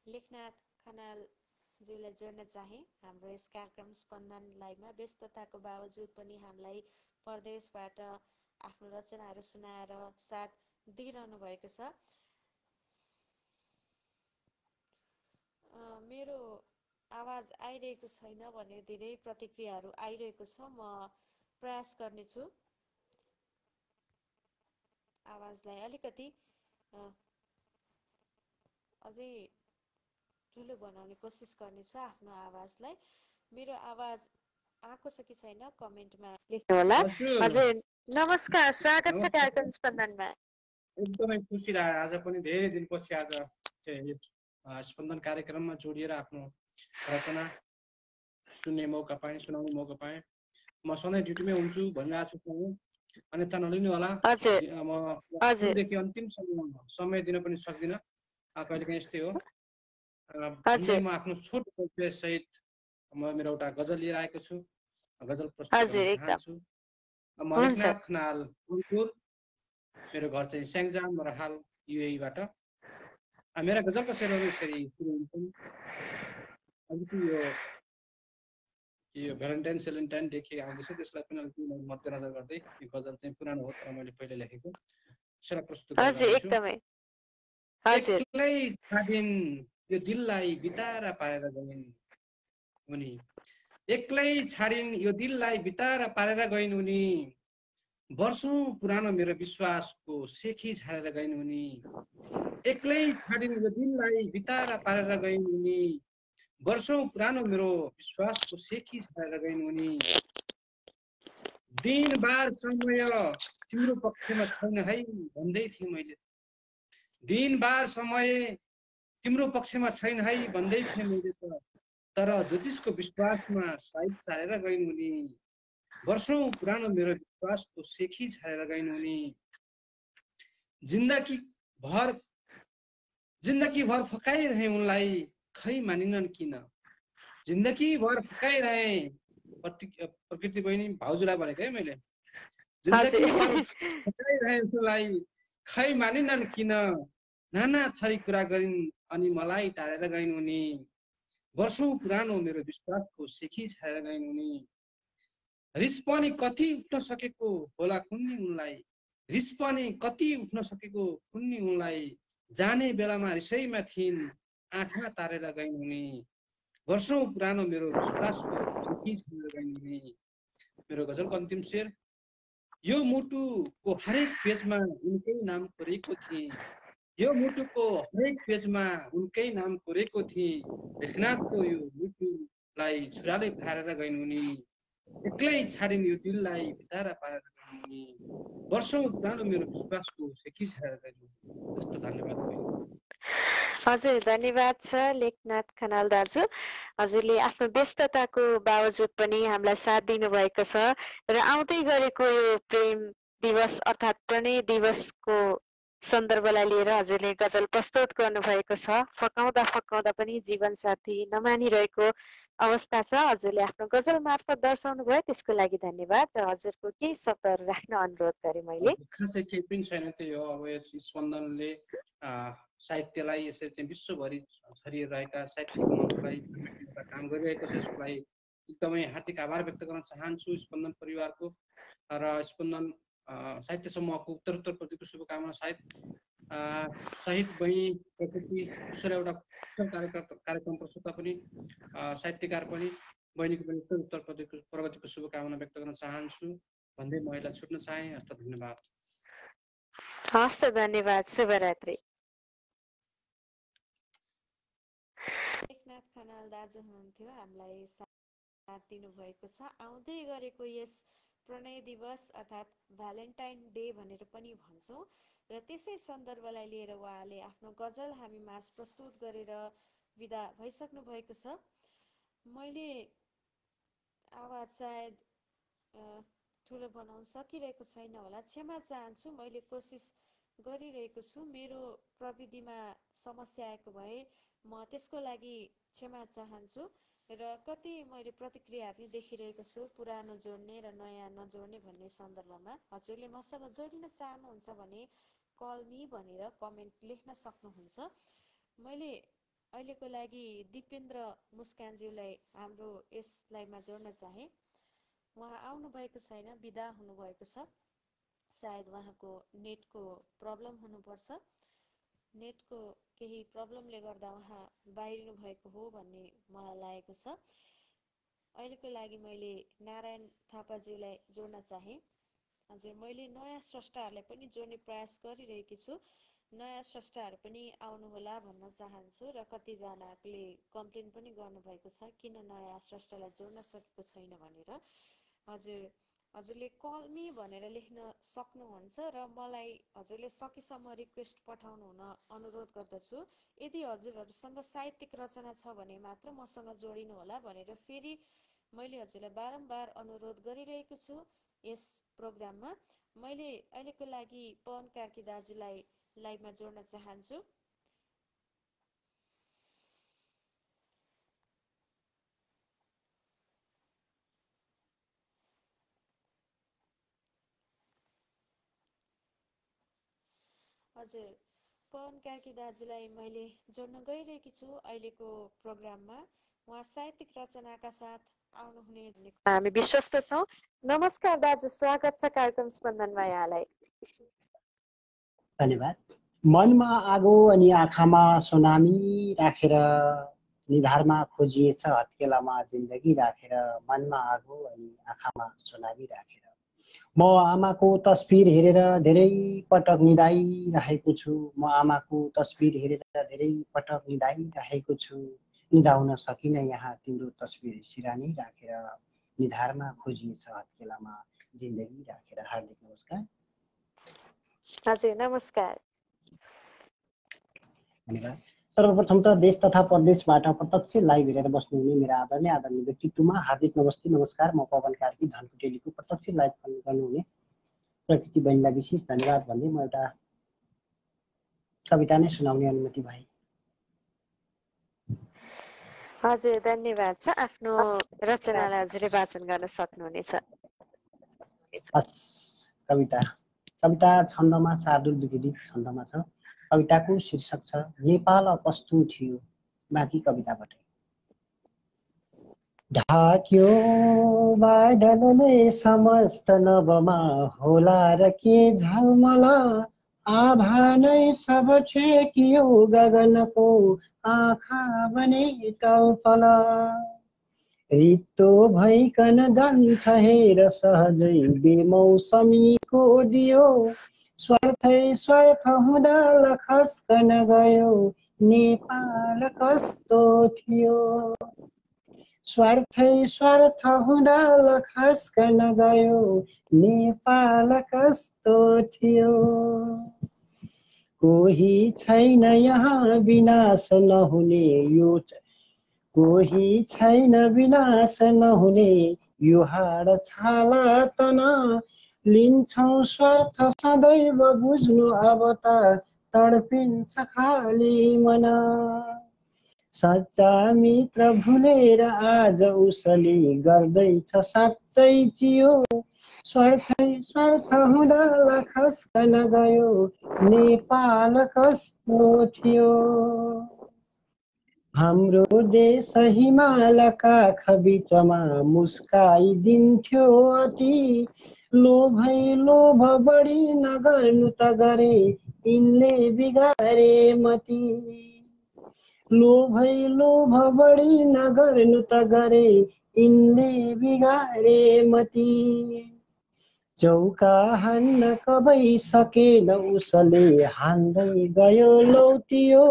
S1: लेखनाथ खनालज्यूलाई जोड्न चाहे। हाम्रो यस कार्यक्रम स्पन्दन लाइभमा व्यस्तताको बावजुद पनि हामीलाई परदेशबाट आफ्नो रचनाहरू सुनाएर साथ दिइरहनु भएको छ। मेरो आवाज आइरहेको छैन भने धेरै प्रतिक्रियाहरू आइरहेको छ। म प्रयास गर्नेछु आवाजलाई अलिकति अझै ठुलो बनाउने कोसिस गर्नेछु आफ्नो आवाजलाई। मेरो आवाज आएको छ कि छैन कमेन्टमा लेख्नु होला। हजुर नमस्कार, स्वागत छ कार्यक्रम स्पन्दनमा।
S5: एकदमै खुसी लाग्यो। आज पनि धेरै दिनपछि आज स्पन्दन कार्यक्रममा जोडिएर आफ्नो रचना सुन्ने मौका पाएँ, सुनाउने मौका पाएँ। म सधैँ ड्युटीमै हुन्छु भनिरहेको छु, अन्यथा नलिनु होला। मदेखि अन्तिम समय दिन पनि सक्दिनँ। कहिलेकाहीँ यस्तै हो। म आफ्नो छोटो परिचय सहित म मेरो एउटा गजल लिएर आएको छु। गजल प्रस्तुत गर्न चाहन्छु। म लेखनाथ खनाल मणिपुर, मेरो घर चाहिँ स्याङ्जा, म हाल युएईबाट। मेरा गजलका शेरहरू यसरी सुरु हुन्छन्। अलिकति यो भ्यालेन्टाइन सेलेन्टाइन डे के आउँदैछ त्यसलाई पनि अलिकति मध्यनजर गर्दै यो गजल चाहिँ पुरानो हो तर मैले पहिले लेखेको यसलाई प्रस्तुत गर्छु। एक्लै छाडिन् यो दिललाई बितारा पारेर गइन् उनी, एक्लै छाडिन् यो दिललाई बितारा पारेर गइन् उनी, वर्षौं पुरानो मेरो विश्वासको सेखी झारेर गइन् उनी, एक्लै छाडिन् यो दिललाई बितारा पारेर गइन् उनी, वर्षौं पुरानो मेरो विश्वासको सेखी झारेर गइन् उनी, दिनबार समय तिम्रो पक्षमा छैन है भन्दै थिएँ मैले, दिनबार समय तिम्रो पक्षमा छैन है भन्दै थिएँ मैले तर ज्योतिषको विश्वासमा साइड सारेर गइन् उनी, वर्षौं पुरानो मेरो विश्वासको सेखी झारेर गइन् उनी, जिन्दगी भर फकाइरहे उनलाई खै मानिनन् किन, जिन्दगी भर फकाइरहे। प्रकृति बहिनी भाउजूलाई भनेको है मैले। जिन्दगी भर फकाइरहे उनलाई खै मानिनन् किन, नाना थरी कुरा गरिन् अनि मलाई टारेर गइन् उनी, वर्षौं पुरानो मेरो विश्वासको सेखी छाडेर गइन् उनी, रिस पनि कति उठ्न सकेको होला कुन्नी उनलाई, रिस पनि कति उठ्न सकेको कुन्नी उनलाई, जाने बेलामा रिसैमा थिइन् आँखा तारेर गइन् उनी, वर्षौं पुरानो मेरो विश्वासको सेखी छाडेर गइन् उनी। मेरो गजलको अन्तिम शेर, यो मुटुको हरेक पेजमा उनकै नाम कोरेको थिएँ, यो मुटुको हरेक पेजमा उनकै नाम कोरेको थिएँ, लेखनाथको यो मुटुलाई छुराले फारेर गइन् उनी, एक्लै छाडिने यो दिललाई बितारा पारेर गइनु वर्षौं पुरानो मेरो विश्वासको सेकी छाडेर गइनु। हस्त धन्यवाद बहिनी।
S1: हजुर धन्यवाद छ लेखनाथ खनाल दाजु। हजुरले आफ्नो व्यस्तताको बावजुद पनि हामीलाई साथ दिनुभएको छ र आउँदै गरेको यो प्रेम दिवस अर्थात् प्रणय दिवसको सन्दर्भलाई लिएर हजुरले गजल प्रस्तुत गर्नुभएको छ। फकाउँदा फकाउँदा पनि जीवनसाथी नमानिरहेको अवस्था छ। हजुरले आफ्नो गजल मार्फत दर्शाउनु भयो, त्यसको लागि धन्यवाद र हजुरको केही शब्दहरू राख्न अनुरोध गरेँ मैले।
S5: खासै केही पनि छैन, त्यही हो अब यस स्पन्दनले साहित्यलाई यसरी चाहिँ विश्वभरि छरिरहेका साहित्यिक मञ्चलाई एउटा काम गरिरहेको छ। यसको लागि एकदमै हार्दिक आभार व्यक्त गर्न चाहन्छु स्पन्दन परिवारको र स्पन्दन साहित्य समूहको उत्तरोत्तर प्रतिको शुभकामना सहित बहिनी प्रकृति उसरी एउटा कार्यक्रम प्रस्तुता पनि साहित्यकार पनि बहिनीको पनि उत्तरोत्तर प्रगतिको शुभकामना व्यक्त गर्न चाहन्छु भन्दै म यसलाई छुट्न चाहे। हस्त धन्यवाद।
S1: हस्त धन्यवाद। शुभरात्रि। लेखनाथ खनाल दाजु हुनुहुन्थ्यो, हामीलाई साथ दिनुभएको छ। आउँदै गरेको यस प्रणय दिवस अर्थात् भ्यालेन्टाइन डे भनेर पनि भन्छौँ र त्यसै सन्दर्भलाई लिएर उहाँले आफ्नो गजल हामी माझ प्रस्तुत गरेर विदा भइसक्नु भएको छ। मैले आवाज सायद ठुलो बनाउन सकिरहेको छैन होला, क्षमा चाहन्छु। मैले कोसिस गरिरहेको छु, मेरो प्रविधिमा समस्या आएको भए म त्यसको लागि क्षमा चाहन्छु र कति मैले प्रतिक्रियाहरू पनि देखिरहेको छु पुरानो जोड्ने र नयाँ नजोड्ने भन्ने सन्दर्भमा। हजुरले मसँग जोडिन चाहनुहुन्छ भने कल मी भनेर कमेन्ट लेख्न सक्नुहुन्छ। मैले अहिलेको लागि दिपेन्द्र मुस्कानज्यूलाई हाम्रो यस लाइभमा जोड्न चाहे। उहाँ आउनुभएको छैन, बिदा हुनुभएको छ। सायद उहाँको नेटको प्रब्लम हुनुपर्छ, नेटको केही प्रब्लमले गर्दा उहाँ बाहिरिनु भएको हो भन्ने मलाई लागेको छ। अहिलेको लागि मैले नारायण थापाज्यूलाई जोड्न चाहे। हजुर, मैले नयाँ स्रष्टाहरूलाई पनि जोड्ने प्रयास गरिरहेकी छु, नयाँ स्रष्टाहरू पनि आउनुहोला भन्न चाहन्छु र कतिजनाले कम्प्लेन पनि गर्नुभएको छ किन नयाँ स्रष्टालाई जोड्न सकेको छैन भनेर। हजुरले कल मी भनेर लेख्न सक्नुहुन्छ र मलाई हजुरले सकेसम्म रिक्वेस्ट पठाउनु हुन अनुरोध गर्दछु। यदि हजुरहरूसँग साहित्यिक रचना छ भने मात्र मसँग जोडिनु होला भनेर फेरि मैले हजुरलाई बारम्बार अनुरोध गरिरहेको छु। यस प्रोग्राममा मैले अहिलेको लागि पवन कार्की दाजुलाई लाइभमा जोड्न चाहन्छु। हजुर, पवन कार्की दाजुलाई मैले जोड्न गइरहेकी छु अहिलेको प्रोग्राममा। उहाँ साहित्यिक रचनाका साथ आउनुहुने हामी विश्वस्त छौँ। नमस्कार दाजु, स्वागत छ कार्यक्रम स्पन्दनमा यहाँलाई।
S6: धन्यवाद। मनमा आगो अनि आँखामा सुनामी राखेर निधारमा खोजिएछ हत्केलामा जिन्दगी राखेर। मनमा आगो अनि आँखामा सुनामी राखेर म आमाको तस्बिर हेरेर धेरै पटक निदाइरहेको छु। म आमाको तस्बिर हेरेर धेरै पटक निदाइरहेको छु। निदाउन सकिन यहाँ तिम्रो तस्बिर सिरानी राखेर। निधारमा खोजिएछ हत्केलामा जिन्दगी राखेर। हार्दिक नमस्कार।
S1: हजुर नमस्कार।
S6: धन्यवाद। सर्वप्रथम त देश तथा प्रदेशबाट प्रत्यक्ष लाइभ हेरेर बस्नुहुने मेरा आदरणीय व्यक्तित्वमा हार्दिक नमस्कार। म पवन कार्की धनकुटेलीको प्रत्यक्ष लाइभ गर्नुहुने प्रकृति बहिनीलाई विशेष धन्यवाद भन्दै म एउटा कविता नै सुनाउने अनुमति भए।
S1: हजुर धन्यवाद छ। आफ्नो रचनालाई हजुरले वाचन गर्न सक्नुहुनेछ।
S6: कविता छन्दमा शार्दुल विगडित छन्दमा छ। कविताको शीर्षक छ नेपाल कस्तो थियो। बाँकी कविताबाट ढाक्यो बादलले समस्त नभमा होला र के झलमल। आभा नै सब छेकियो गगनको आँखा बने टलफल। रित्तो भइकन जान्छ हेर सहजै बेमौसमीको दियो। स्वार्थ हुँदा लखस्कन गयो नेपाल कस्तो थियो। स्वार्थ हुँदा लखस्कन गयो नेपाल कस्तो थियो। कोही छैन यहाँ विनाश नहुने यो कोही छैन विनाश नहुने यो हाड छाला तन लिन्छौँ स्वार्थ सदैव बुझ्नु अब त तडपिन्छ खाली मन। सच्चा मित्र भुलेर आज उसले गर्दैछ साँच्चै चियो। स्वार्थ हुँदा लखस्कन गयो नेपाल कस्तो थियो। हाम्रो देश हिमालका खबिचमा मुस्काइदिन्थ्यो अति। लोभ बढी नगर्नु त गरे यिनले बिगारे मती। लोभ बढी नगर्नु त गरे यिनले बिगारे मती। चौका हान्न कबै सकेन उसले हान्दै गयो लौटियो।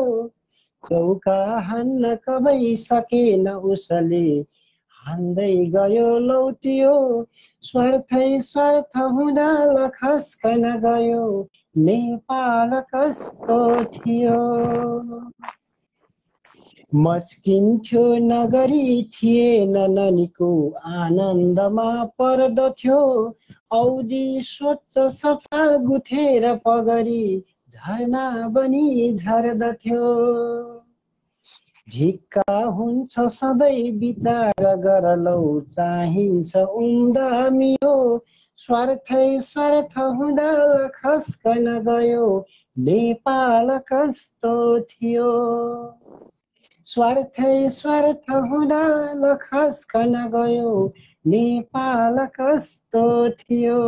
S6: चौका हान्न कबै सकेन उसले हान्दै गयो लौटियो। स्वार्थ हुँदा लखस्कन गयो नेपाल कस्तो थियो। मस्किन्थ्यो नगरी थिएन ननीको आनन्दमा पर्दथ्यो। औधी स्वच्छ सफा गुथेर पगरी झरना बनी झर्दथ्यो। ढिक्का हुन्छ सधैँ विचार गर लौ चाहिन्छ उम्दामियो। स्वार्थ हुँदा लखस्कन गयो नेपाल कस्तो थियो। स्वार्थ हुँदा लखस्कन गयो नेपाल कस्तो थियो।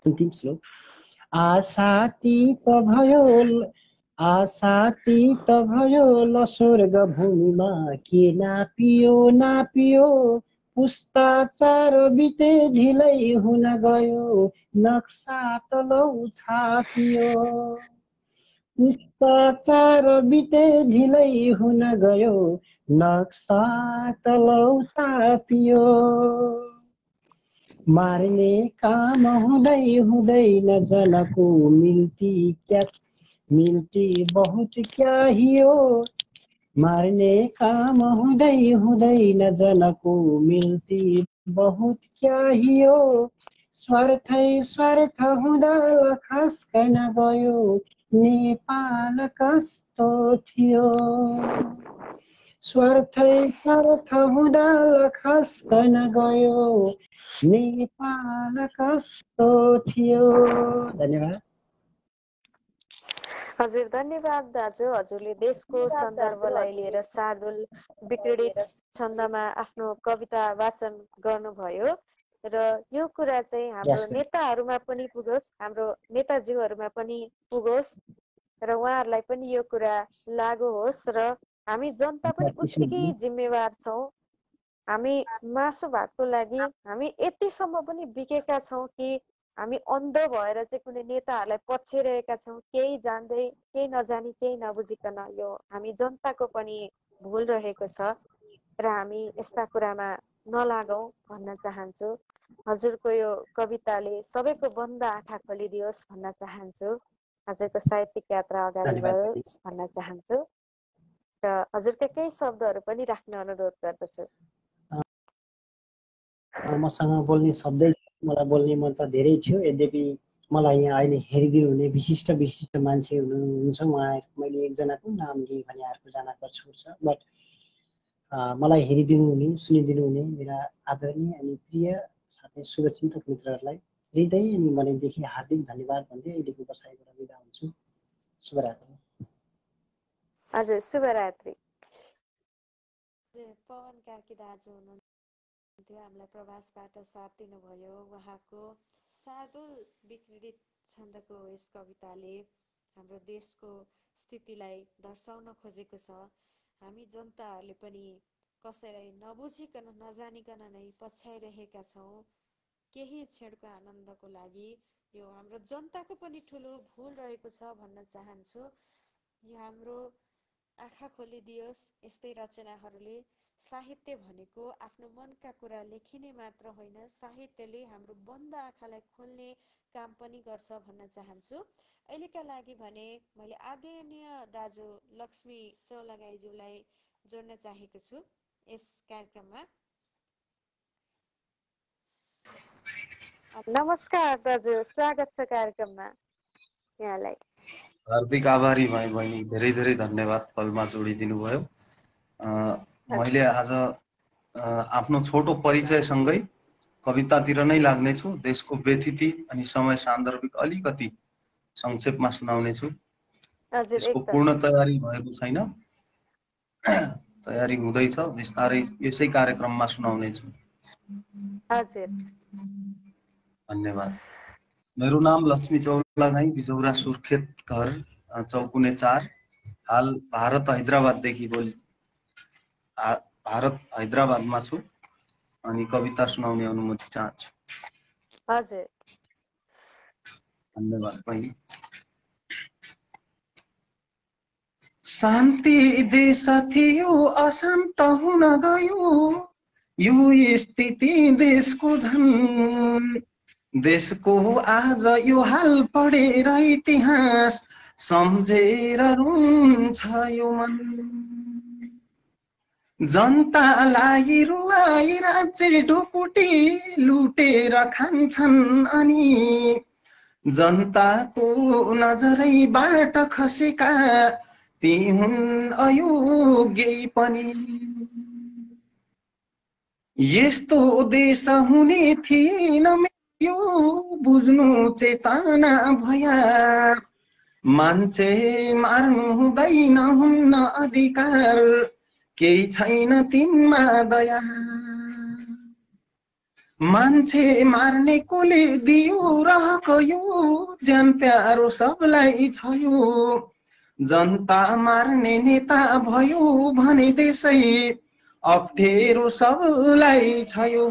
S6: अन्तिम श्लोक। आशातीत भयो ल स्वर्ग भूमिमा के नापियो। पुस्ताचार बिते ढिलै हुन गयो नक्सा तलौ छापियो। पुस्ताचार बिते ढिलै हुन गयो नक्सा तलौ छापियो। मार्ने काम हुँदैन जनको मिल्ती बहुत क्या हियो। मार्ने काम हुँदैन जनको मिल्ती बहुत क्या हियो। स्वार्थ हुँदा लखस्कन गयो नेपाल कस्तो थियो। स्वार्थ हुँदा लखस्कन गयो नेपाल कस्तो थियो। धन्यवाद।
S1: हजुर धन्यवाद दाजु। हजुरले देशको सन्दर्भलाई लिएर शार्दुल विक्रीडित छन्दमा आफ्नो कविता वाचन गर्नुभयो र यो कुरा चाहिँ हाम्रो नेताहरूमा पनि पुगोस्, हाम्रो नेताजीहरूमा पनि पुगोस् र उहाँहरूलाई पनि यो कुरा लागू होस् र हामी जनता पनि उत्तिकै जिम्मेवार छौँ। हामी मासु भातको लागि हामी यतिसम्म पनि बिकेका छौँ कि हामी अन्ध भएर चाहिँ कुनै नेताहरूलाई पछ्याइरहेका छौँ, केही जान्दै केही नजानी केही नबुझिकन। यो हामी जनताको पनि भुल रहेको छ र हामी यस्ता कुरामा नलागौँ भन्न चाहन्छु। हजुरको यो कविताले सबैको बन्द आँखा खोलिदियोस् भन्न चाहन्छु। हजुरको साहित्यिक यात्रा अगाडि बढोस् भन्न चाहन्छु र हजुरका केही शब्दहरू पनि राख्न अनुरोध गर्दछु।
S6: मसँग बोल्ने शब्दै मलाई बोल्ने मन त धेरै थियो, यद्यपि मलाई यहाँ अहिले हेरिदिनु हुने विशिष्ट मान्छे हुनुहुन्छ। उहाँहरूको मैले एकजनाको नाम लिएँ भने अर्कोजनाको छुट्छ, बट मलाई हेरिदिनु हुने सुनिदिनु हुने मेरा आदरणीय अनि प्रिय साथै शुभचिन्तक मित्रहरूलाई हृदय अनि मनैदेखि हार्दिक धन्यवाद भन्दै अहिलेको बसाइबाट बिदा हुन्छु। शुभरात्रि।
S1: हजुर शुभरात्रि। पवन कार्की दाजु हुनुहुन्थ्यो, हामीलाई प्रवासबाट साथ दिनुभयो। उहाँको शार्दुल विक्रीडित छन्दको यस कविताले हाम्रो देशको स्थितिलाई दर्शाउन खोजेको छ। हामी जनताहरूले पनि कसैलाई नबुझिकन नजानिकन नै पछ्याइरहेका छौँ केही क्षणको आनन्दको लागि। यो हाम्रो जनताको पनि ठुलो भुल रहेको छ भन्न चाहन्छु। यो हाम्रो आँखा खोलिदियोस्। यस्तै रचनाहरूले साहित्य भनेको आफ्नो मनका कुरा लेखिने मात्र होइन, साहित्यले हाम्रो बन्द आँखालाई खोल्ने काम पनि गर्छ भन्न चाहन्छु। अहिलेका लागि भने मैले आदरणीय दाजु लक्ष्मी चौलागाईज्यूलाई जोड्न चाहेको छु यस कार्यक्रममा। नमस्कार दाजु, स्वागत छ कार्यक्रममा यहाँलाई।
S7: हार्दिक आभारी भाइ बहिनी, धेरै धेरै धन्यवाद कलमा जोडिदिनु भयो। मैले आज आफ्नो छोटो परिचयसँगै कवितातिर नै लाग्नेछु। देशको व्यथिति अनि समय सान्दर्भिक अलिकति संक्षेपमा सुनाउनेछु। यसको पूर्ण तयारी भएको छैन, तयारी हुँदैछ, बिस्तारै यसै कार्यक्रममा सुनाउनेछु। धन्यवाद। मेरो नाम लक्ष्मी चौलागाई, बिजौरा सुर्खेत घर, चौकुने 4। हाल भारत हैदराबादमा छु अनि कविता सुनाउने अनुमति चाहन्छु।
S1: हजुर,
S7: धन्यवाद बहिनी। शान्ति देश थियो अशान्त हुन गयो, यो स्थिति देशको झन् देशको आज यो हाल पढेर इतिहास सम्झेर रुन्छ यो मन। जनतालाई रुवाई राज्य ढुकुटी लुटेर खान्छन् अनि जनताको नजरैबाट खसेका ती हुन् अयोग्य पनि। यस्तो देश हुने थिएन यो बुझ्नु चेतना भया, मान्छे मार्नु हुँदैन हुन्न अधिकार, केही छैन तिनमा दया। मान्छे मार्ने कोले दियो रहक यो, ज्यान प्यारो सबलाई छ यो। जनता मार्ने नेता भयो भने देशै अप्ठेरो सबलाई छ यो।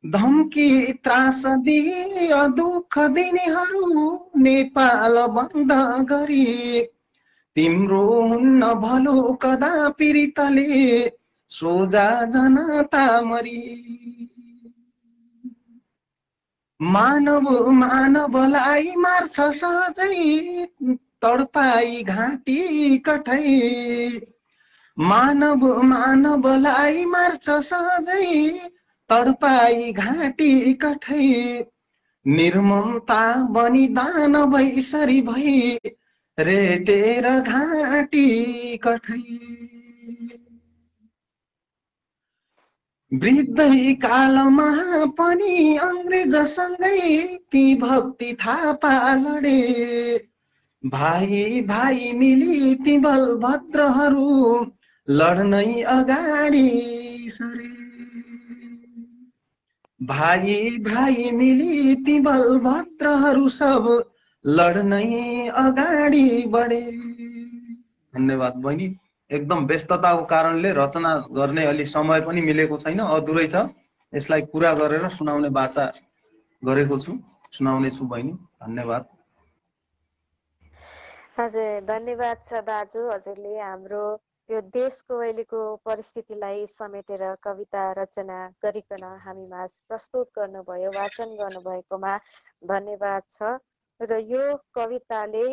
S7: धम्की त्रास दिएर दुःख दिनेहरू नेपाल बन्द गरी, तिम्रो हुन्न भलो कदा पीडितले सोझा जनता मरी। मानवलाई मार्छ सहजै तडपाई घाँटी कठै, मानवलाई मार्छ सहजै तडपाई घाँटी कठै। निर्ममता बनी दानवै सरी भई रेटेर घाँटी कठै। वृद्धै कालमा पनि अंग्रेजसँगै ती भक्ति थापा लडे, भाइ भाइ मिली ती बलभद्रहरू लड्नै अगाडि सरे। भाइ भाइ मिली ती बलभद्रहरू सब लड्नै अगाडि बढे। धन्यवाद बहिनी। एकदम व्यस्तताको कारणले रचना गर्ने अलि समय पनि मिलेको छैन, अधुरै छ। यसलाई पूरा गरेर सुनाउने बाचा गरेको छु, सुनाउने छु बहिनी। धन्यवाद।
S1: हजुर, धन्यवाद छ दाजु। हजुरले हाम्रो यो देशको अहिलेको परिस्थितिलाई समेटेर कविता रचना गरिकन हामीमा प्रस्तुत गर्नुभयो, वाचन गर्नुभएकोमा धन्यवाद छ। र यो कविताले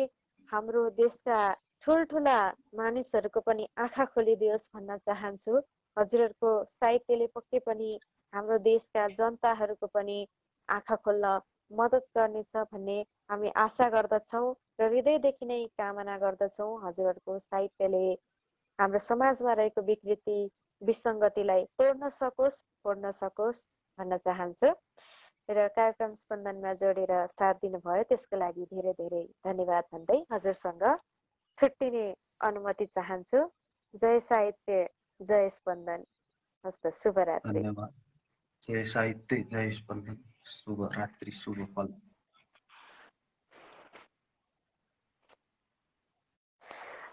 S1: हाम्रो देशका ठुल्ठुला मानिसहरूको पनि आँखा खोलिदियोस् भन्न चाहन्छु। हजुरहरूको साहित्यले पक्कै पनि हाम्रो देशका जनताहरूको पनि आँखा खोल्न मद्दत गर्नेछ भन्ने हामी आशा गर्दछौँ र हृदयदेखि नै कामना गर्दछौँ। हजुरहरूको साहित्यले हाम्रो समाजमा रहेको विकृति विसङ्गतिलाई तोड्न सकोस्, फोड्न सकोस् भन्न चाहन्छु। र कार्यक्रम स्पन्दनमा जोडेर साथ दिनुभयो त्यसको लागि धेरै धेरै धन्यवाद भन्दै हजुरसँग छुट्टिने अनुमति चाहन्छु। जय साहित्य, जय स्पन्दन। हस्त, शुभरात्रि।
S7: धन्यवाद। जय साहित्य, जय स्पन्दन। शुभ रात्रि, शुभ फल।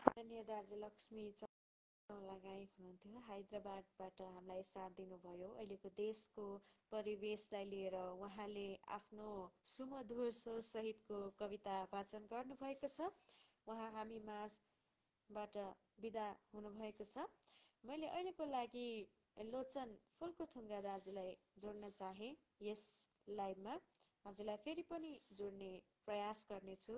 S1: आदरणीय दाजु लक्ष्मी चौलागाई हुनुहुन्थ्यो, हैदराबादबाट हामीलाई साथ दिनुभयो। अहिलेको देशको परिवेशलाई लिएर उहाँले आफ्नो सुमधुर स्वर सहितको कविता वाचन गर्नुभएको छ। उहाँ हामीमा बाट बिदा हुनुभएको छ। मैले अहिलेको लागि लोचन फुल्कुथुङ्गा दाजुलाई जोड्न चाहे यस लाइभमा। हजुरलाई फेरि पनि जोड्ने प्रयास गर्नेछु।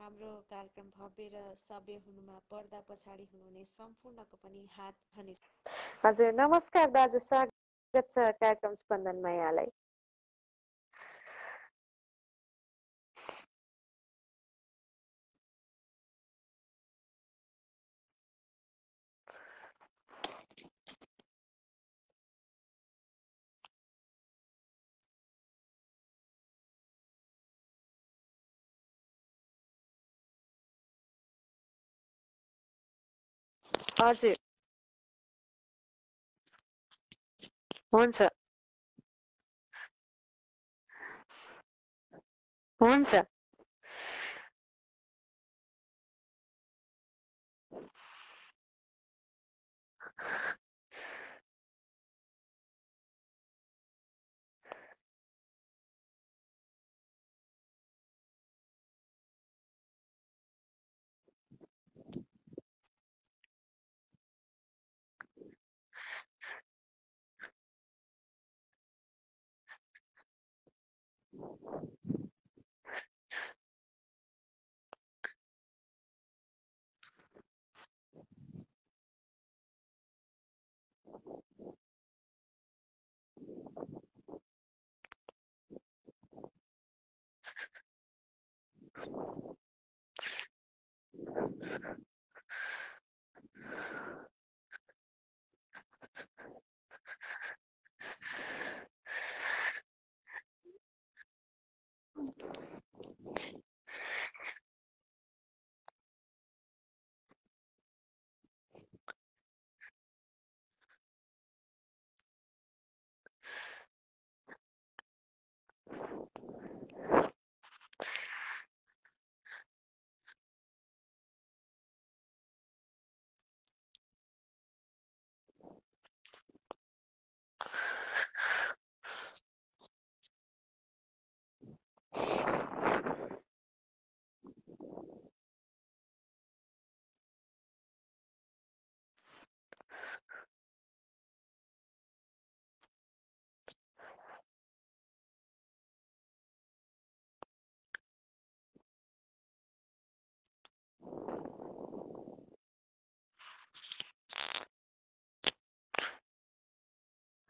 S1: हाम्रो कार्यक्रम भव्य र सभ्य हुनुमा पर्दा पछाडि हुनुहुने सम्पूर्णको पनि हात धनी। हजुर नमस्कार दाजु, स्वागत छ कार्यक्रम स्पन्दनमा यहाँलाई। हजुर हुन्छ हुन्छ।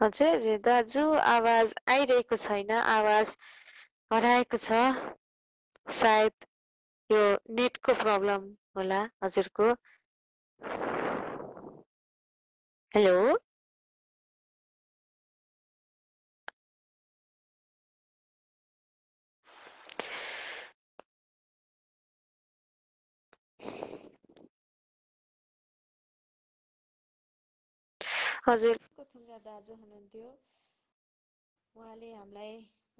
S1: हजुर दाजु आवाज आइरहेको छैन, आवाज हराएको छ। सायद यो नेटको प्रब्लम होला हजुरको। हेलो हजुर कुथुङ्गा दाजु हुनुहुन्थ्यो। उहाँले हामीलाई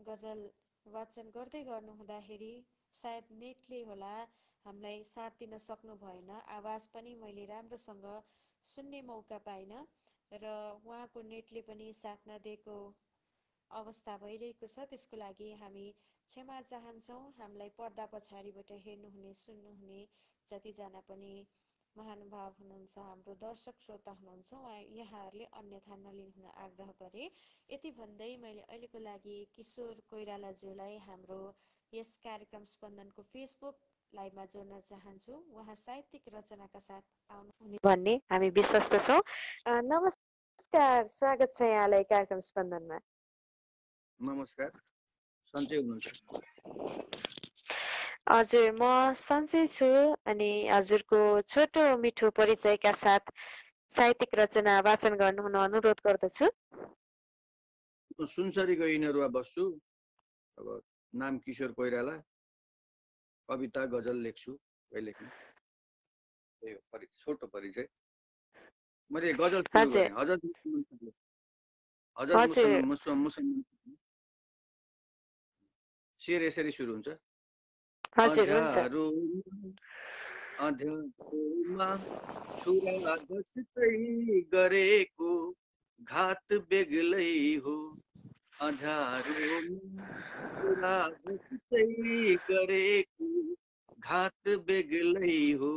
S1: गजल वाचन गर्दै गर्नुहुँदाखेरि सायद नेटले होला हामीलाई साथ दिन सक्नु भएन। आवाज पनि मैले राम्रोसँग सुन्ने मौका पाइनँ र उहाँको नेटले पनि साथ नदिएको अवस्था भइरहेको छ। त्यसको लागि हामी क्षमा चाहन्छौँ। हामीलाई पर्दा पछाडिबाट हेर्नुहुने सुन्नुहुने जतिजना पनि महानुभाव हुनुहुन्छ, हाम्रो दर्शक श्रोता हुनुहुन्छ, यहाँहरूले अन्यथा नलिनुहुन आग्रह गरे। यति भन्दै मैले अहिलेको लागि किशोर कोइरालाज्यूलाई हाम्रो यस कार्यक्रम स्पन्दनको फेसबुक लाइभमा जोड्न चाहन्छु। उहाँ साहित्यिक रचनाका साथ आउनुहुने भन्ने हामी विश्वस्त छौँ। नमस्कार, स्वागत छ यहाँलाई कार्यक्रम स्पन्दनमा।
S8: नमस्कार, सन्चै हुनुहुन्छ?
S1: हजुर म सन्चै छु। अनि हजुरको छोटो मिठो परिचयका साथ साहित्यिक रचना वाचन गर्नुहुन अनुरोध गर्दछु।
S8: म सुनसरीको इनरुवा बस्छु। अब नाम किशोर कोइराला, कविता गजल लेख्छु कहिलेकाहीँ। त्यही हो छोटो परिचय। मैले गजल सुरु गरेँ हजुर शेर यसरी सुरु हुन्छ। अँध्यारोमा छुरा बस्दै गरेको घात बेग्लै हो। अँध्यारोमा छुरा बस्दै गरेको घात बेग्लै हो।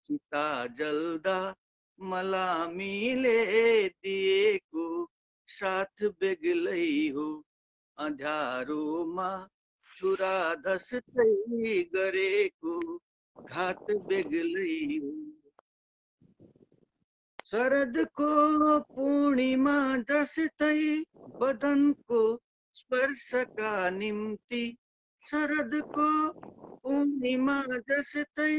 S8: चिता जल्दा मलामीले दिएको साथ बेग्लै हो अँध्यारोमा छुरा धस्दै गरेको घात बेग्लै हो शरदको पूर्णिमा जस्तै बदनको स्पर्शका निम्ति शरदको पूर्णिमा जस्तै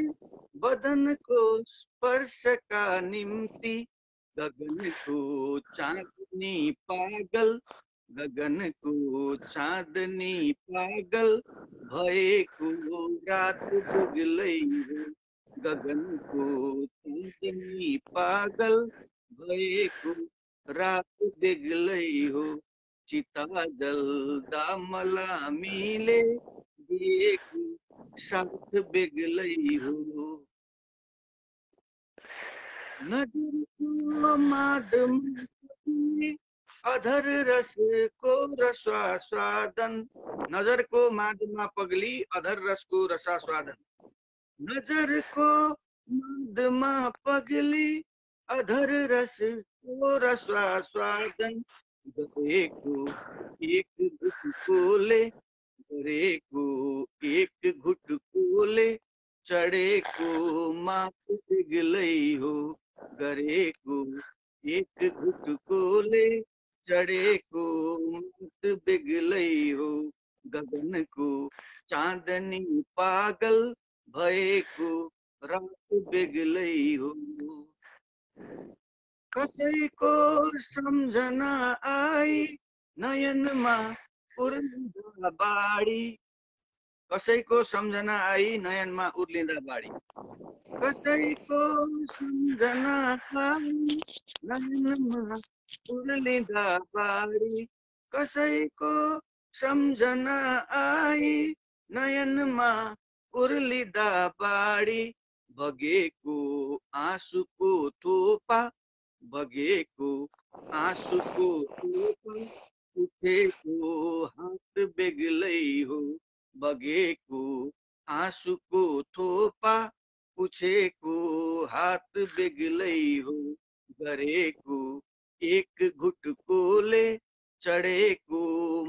S8: बदनको स्पर्शका निम्ति गगनको चाँदनी पागल गगनको चाँदनी पागल भएको रात बेग्लै हो गगनको चाँदनी पागल भएको रात बेग्लै हो चिता जल्दा मलामीले दिएको साथ बेग्लै हो नजरको मादमा अधर रसको रसास्वादन नजरको मादमा पगली अधर रसको रसास्वादन नजरको मादमा पगली अधर रसको रसास्वादन गरेको एक घुटकोले गरेको एक घुटकोले चढेको माथ बेग्लै हो गरेको एक घुटकोले चढेको माथ बेग्लै हो गगनको चाँदनी पागल भएको रात बेग्लै हो कसैको सम्झना आई नयनमा उर्लिँदा बाढी कसैको सम्झना आई नयनमा उर्लिँदा बाढी कसैको सम्झना आई नयनमा उर्लिँदा बाढी कसैको सम्झना आई नयनमा उर्लिँदा बाढी बगेको आँसुको थोपा बगेको आँसुको थोपा उठेको हात बेग्लै हो बगेको आँसुको थोपा पुछेको हात बेग्लै हो गरेको एक घुटकोले चढेको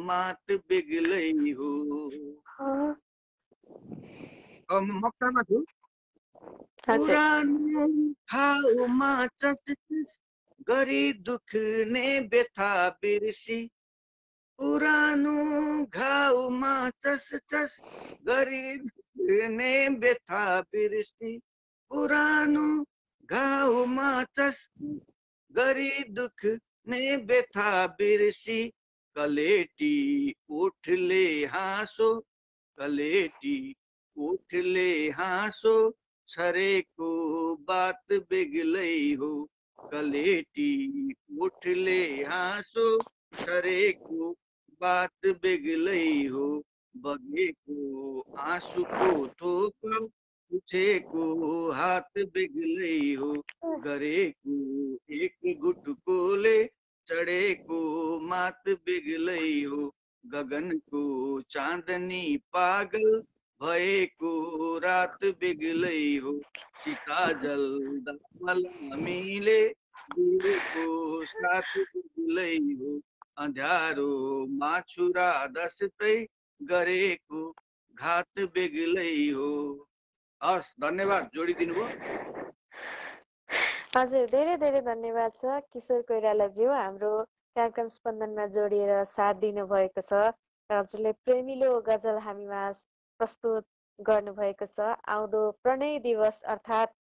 S8: मात बेग्लै हो मक्तामा छु पुरानो ठाउँमा चसचस गरी दुख्ने व्यथा बिर्सी पुरानो घाउमा चसचस गरी दुख्ने व्यथा बिर्सी पुरानो घाउमा चस गरी दुख्ने व्यथा बिर्सी कलेटी ओठले हाँसो कलेटी ओठले हाँसो छरेको बात बेग्लै हो कलेटी ओठले हाँसो छरेको बात बेग्लै हो बगेको आँसुको थोपा पुछेको हात बेग्लै हो गरेको एक गुटकोले चढेको मात बेग्लै हो गगनको चाँदनी पागल भएको रात बेग्लै हो चिता जल्दा मलामीले दिएको साथ बेग्लै हो अँध्यारो माछुरा दस्तै गरेको घात बेग्लै हो हस् धन्यवाद जोडिदिनु भयो
S1: हजुर धेरै धेरै धन्यवाद छ किशोर कोइरालाज्यू हाम्रो कार्यक्रम स्पन्दनमा जोडिएर साथ दिनुभएको छ र हजुरले प्रेमिलो गजल हामीमा प्रस्तुत गर्नुभएको छ आउँदो प्रणय दिवस अर्थात्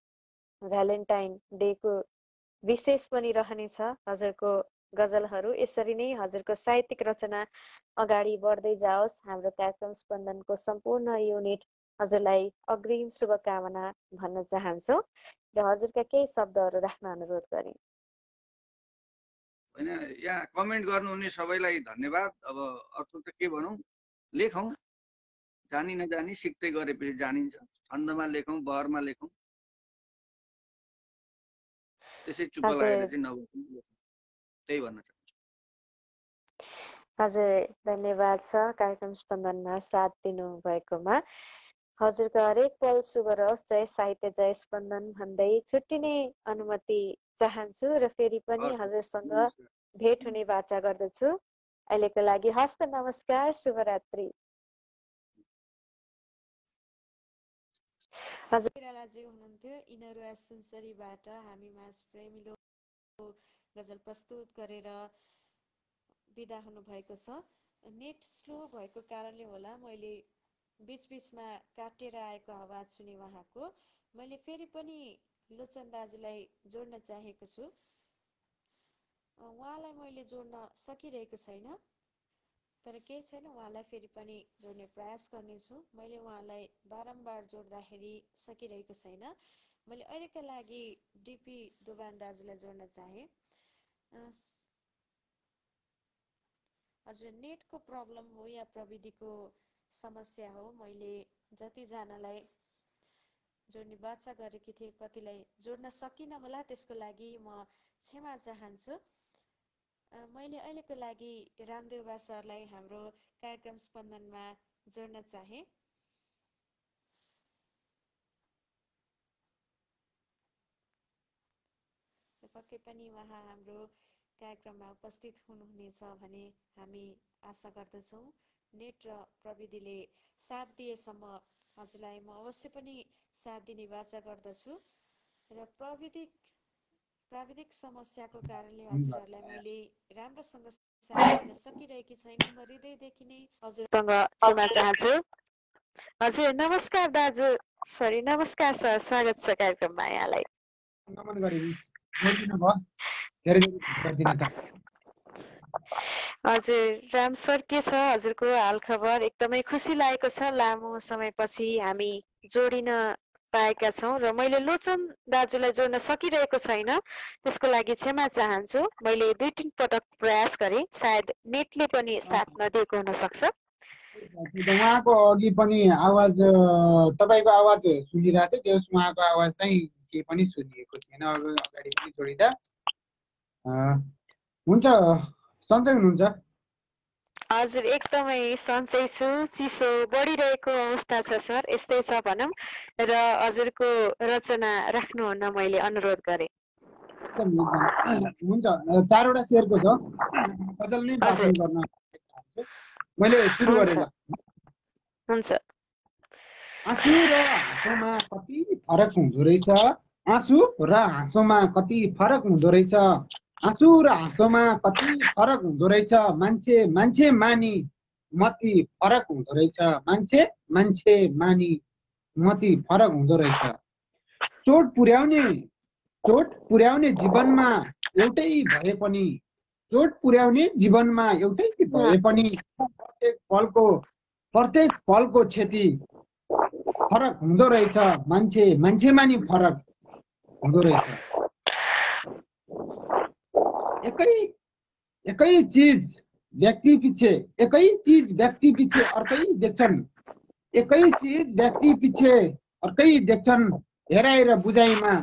S1: भ्यालेन्टाइन डेको विशेष पनि रहनेछ हजुरको गजलहरू यसरी नै हजुरको साहित्यिक रचना अगाडि बढ्दै जाओस् हाम्रो कार्यक्रम स्पन्दनको सम्पूर्ण युनिट हजुरलाई अग्रिम शुभकामना भन्न चाहन्छौँ र हजुरका केही शब्दहरू राख्न अनुरोध गरे
S8: होइन यहाँ कमेन्ट गर्नुहुने सबैलाई धन्यवाद अब अर्को त के भनौँ लेखौँ जानी नजानी सिक्दै गरेपछि जानिन्छ छन्दमा लेखौँ बहरमा लेखौँ त्यसै चुप्प लागेर चाहिँ नबस्नु त्यही भन्न चाहन्छु
S1: हजुर धन्यवाद छ कार्यक्रम स्पन्दनमा साथ दिनु भएकोमा हजुरको हरेक पल शुभ रहोस्, जय साहित्य जय स्पन्दन भन्दै छुट्टिने अनुमति चाहन्छु र फेरि पनि
S8: हस्,
S1: हजुरसँग
S8: नमस्कार।
S1: भेट हुने बाचा गर्दछु। अहिलेको लागि हस्त नमस्कार, शुभरात्रि। हजुर बिरालाजी हुनुहुन्थ्यो इनरुवा सुनसरीबाट हामी माझ प्रेमिलो गजल प्रस्तुत गरेर बिदा हुनुभएको छ। नेट स्लो भएको कारणले होला मैले बिचबिचमा काटेर आएको आवाज सुने उहाँको। मैले फेरि पनि लोचन दाजुलाई जोड्न चाहेको छु। उहाँलाई मैले जोड्न सकिरहेको छैन, तर केही छैन, उहाँलाई फेरि पनि जोड्ने प्रयास गर्नेछु। मैले उहाँलाई बारम्बार जोड्दाखेरि सकिरहेको छैन। मैले अहिलेका लागि डिपी दोबान दाजुलाई जोड्न चाहेँ। हजुर नेटको प्रब्लम हो या प्रविधिको समस्या हो, मैले जतिजनालाई जोड्ने बाचा गरेकी थिएँ कतिलाई जोड्न सकिनँ होला, त्यसको लागि म क्षमा चाहन्छु। मैले अहिलेको लागि रामदेव सरलाई हाम्रो कार्यक्रम स्पन्दनमा जोड्न चाहे। पक्कै पनि उहाँ हाम्रो कार्यक्रममा उपस्थित हुनुहुनेछ भन्ने हामी आशा गर्दछौँ। नेट र प्रविधिले साथ दिएसम्म हजुरलाई म अवश्य पनि साथ दिने वाचा गर्दछु र प्राविधिक समस्याको कारणले हजुरहरूलाई मैले राम्रोसँग साथ दिन सकिरहेकी छैन। म हृदयदेखि नै हजुरसँग क्षमा चाहन्छु। हजुर नमस्कार दाजु, सरी नमस्कार सर, स्वागत छ कार्यक्रममा यहाँलाई।
S9: नमन गरे मिस, जोडिदिनु भयो, धेरै धेरै धन्यवाद दिन चाहन्छु।
S1: हजुर राम सर, के छ हजुरको हाल खबर? एकदमै खुसी लागेको छ, लामो समयपछि हामी जोडिन पाएका छौँ र मैले लोचन दाजुलाई जोड्न सकिरहेको छैन, त्यसको लागि क्षमा चाहन्छु। मैले 2-3 पटक प्रयास गरेँ, सायद नेटले पनि साथ नदिएको हुन सक्छ।
S9: उहाँको अघि पनि आवाज, तपाईँको आवाज सुनिरहेको थियो, त्यस उहाँको आवाज चाहिँ केही पनि सुनिएको थिएन अगाडि पनि जोडिँदा। हुन्छ, सन्चै हुनुहुन्छ?
S1: हजुर एकदमै सन्चै छु। चिसो बढिरहेको अवस्था छ सर, यस्तै छ भनौँ, र हजुरको रचना राख्नुहुन मैले अनुरोध गरेँ।
S9: हुन्छ, 4वटा शेरको छ, गजल नै वाचन गर्न चाहन्छु। मैले सुरु गरेँ ल।
S1: हुन्छ।
S9: आँसु र हाँसोमा कति फरक हुँदो रहेछ, आँसु र हाँसोमा कति फरक हुँदो रहेछ, आँसु र हाँसोमा कति फरक हुँदो रहेछ, मान्छे मान्छे मानी मति फरक हुँदो रहेछ, मान्छे मान्छे मानी मति फरक हुँदो रहेछ। चोट पुर्याउने जीवनमा एउटै भए पनि, चोट पुर्याउने जीवनमा एउटै भए पनि प्रत्येक पलको क्षति फरक हुँदो रहेछ, मान्छे मान्छेमा नि फरक हुँदो रहेछ। एकै चीज व्यक्ति पछि अर्कै देख्छन्, एकै चीज व्यक्ति पछि अर्कै देख्छन्, हेराइ र बुझाइमा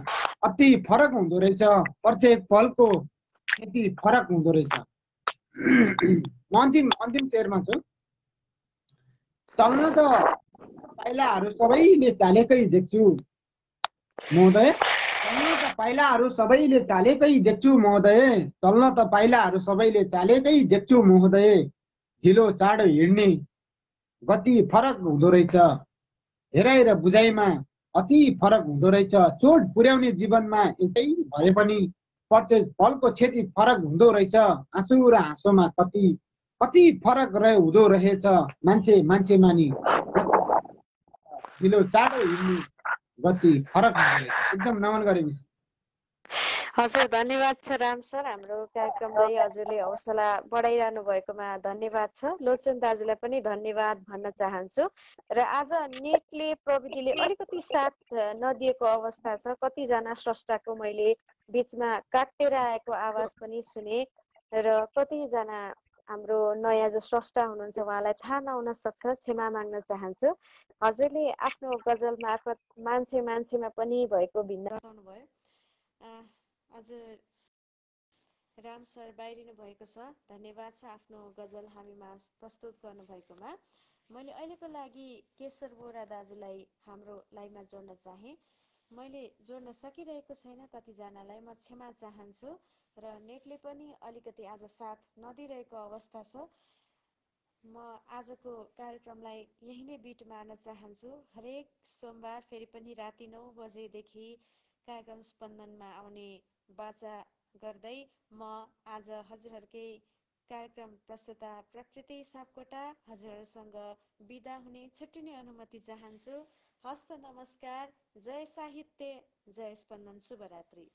S9: अति फरक हुँदो रहेछ, प्रत्येक पलको क्षति फरक हुँदो रहेछ। अन्तिम शेरमा छु। चल्न त पाइलाहरू सबैले चालेकै देख्छु महोदय, चल्न त पाइलाहरू सबैले चालेकै देख्छु महोदय, चल्न त पाइलाहरू सबैले चालेकै देख्छु महोदय, ढिलो चाँडो हिँड्ने गति फरक हुँदो रहेछ, हेराइ र बुझाइमा अति फरक हुँदो रहेछ। चोट पुर्याउने जीवनमा एउटै भए पनि प्रत्येक पलको क्षति फरक हुँदो रहेछ, आँसु र हाँसोमा कति फरक हुँदो रहेछ, मान्छे मान्छे मानी ढिलो चाँडो हिँड्ने गति फरक हुँदो रहेछ। एकदम नमन गरे मिस।
S1: हजुर धन्यवाद छ राम सर, हाम्रो कार्यक्रमलाई हजुरले हौसला बढाइरहनु भएकोमा धन्यवाद छ। लोचन दाजुलाई पनि धन्यवाद भन्न चाहन्छु। र आज नेटले प्रविधिले अलिकति साथ नदिएको अवस्था छ, कतिजना स्रष्टाको मैले बिचमा काटेर आएको आवाज पनि सुने र कतिजना हाम्रो नयाँ जो स्रष्टा हुनुहुन्छ उहाँलाई थाहा नहुन सक्छ, क्षमा माग्न चाहन्छु। हजुरले आफ्नो गजल मार्फत मान्छे मान्छेमा पनि भएको भिन्न बताउनुभयो। हजुर राम सर बाहिरिनु भएको छ, धन्यवाद छ आफ्नो गजल हामीमा प्रस्तुत गर्नुभएकोमा। मैले अहिलेको लागि केशर बोरा दाजुलाई हाम्रो लाइभमा जोड्न चाहेँ। मैले जोड्न सकिरहेको छैन कतिजनालाई, म क्षमा चाहन्छु र नेटले पनि अलिकति आज साथ नदिइरहेको अवस्था छ। म आजको कार्यक्रमलाई यही नै बिट मार्न चाहन्छु। हरेक सोमबार फेरि पनि राति 9 बजेदेखि कार्यक्रम स्पन्दनमा आउने बाचा गर्दै म आज हजुरहरूकै कार्यक्रम प्रस्तुता प्रकृति सापकोटा हजुरहरूसँग बिदा हुने छुट्टिने अनुमति चाहन्छु। हस्त नमस्कार। जय साहित्य, जय स्पन्दन। शुभरात्रि।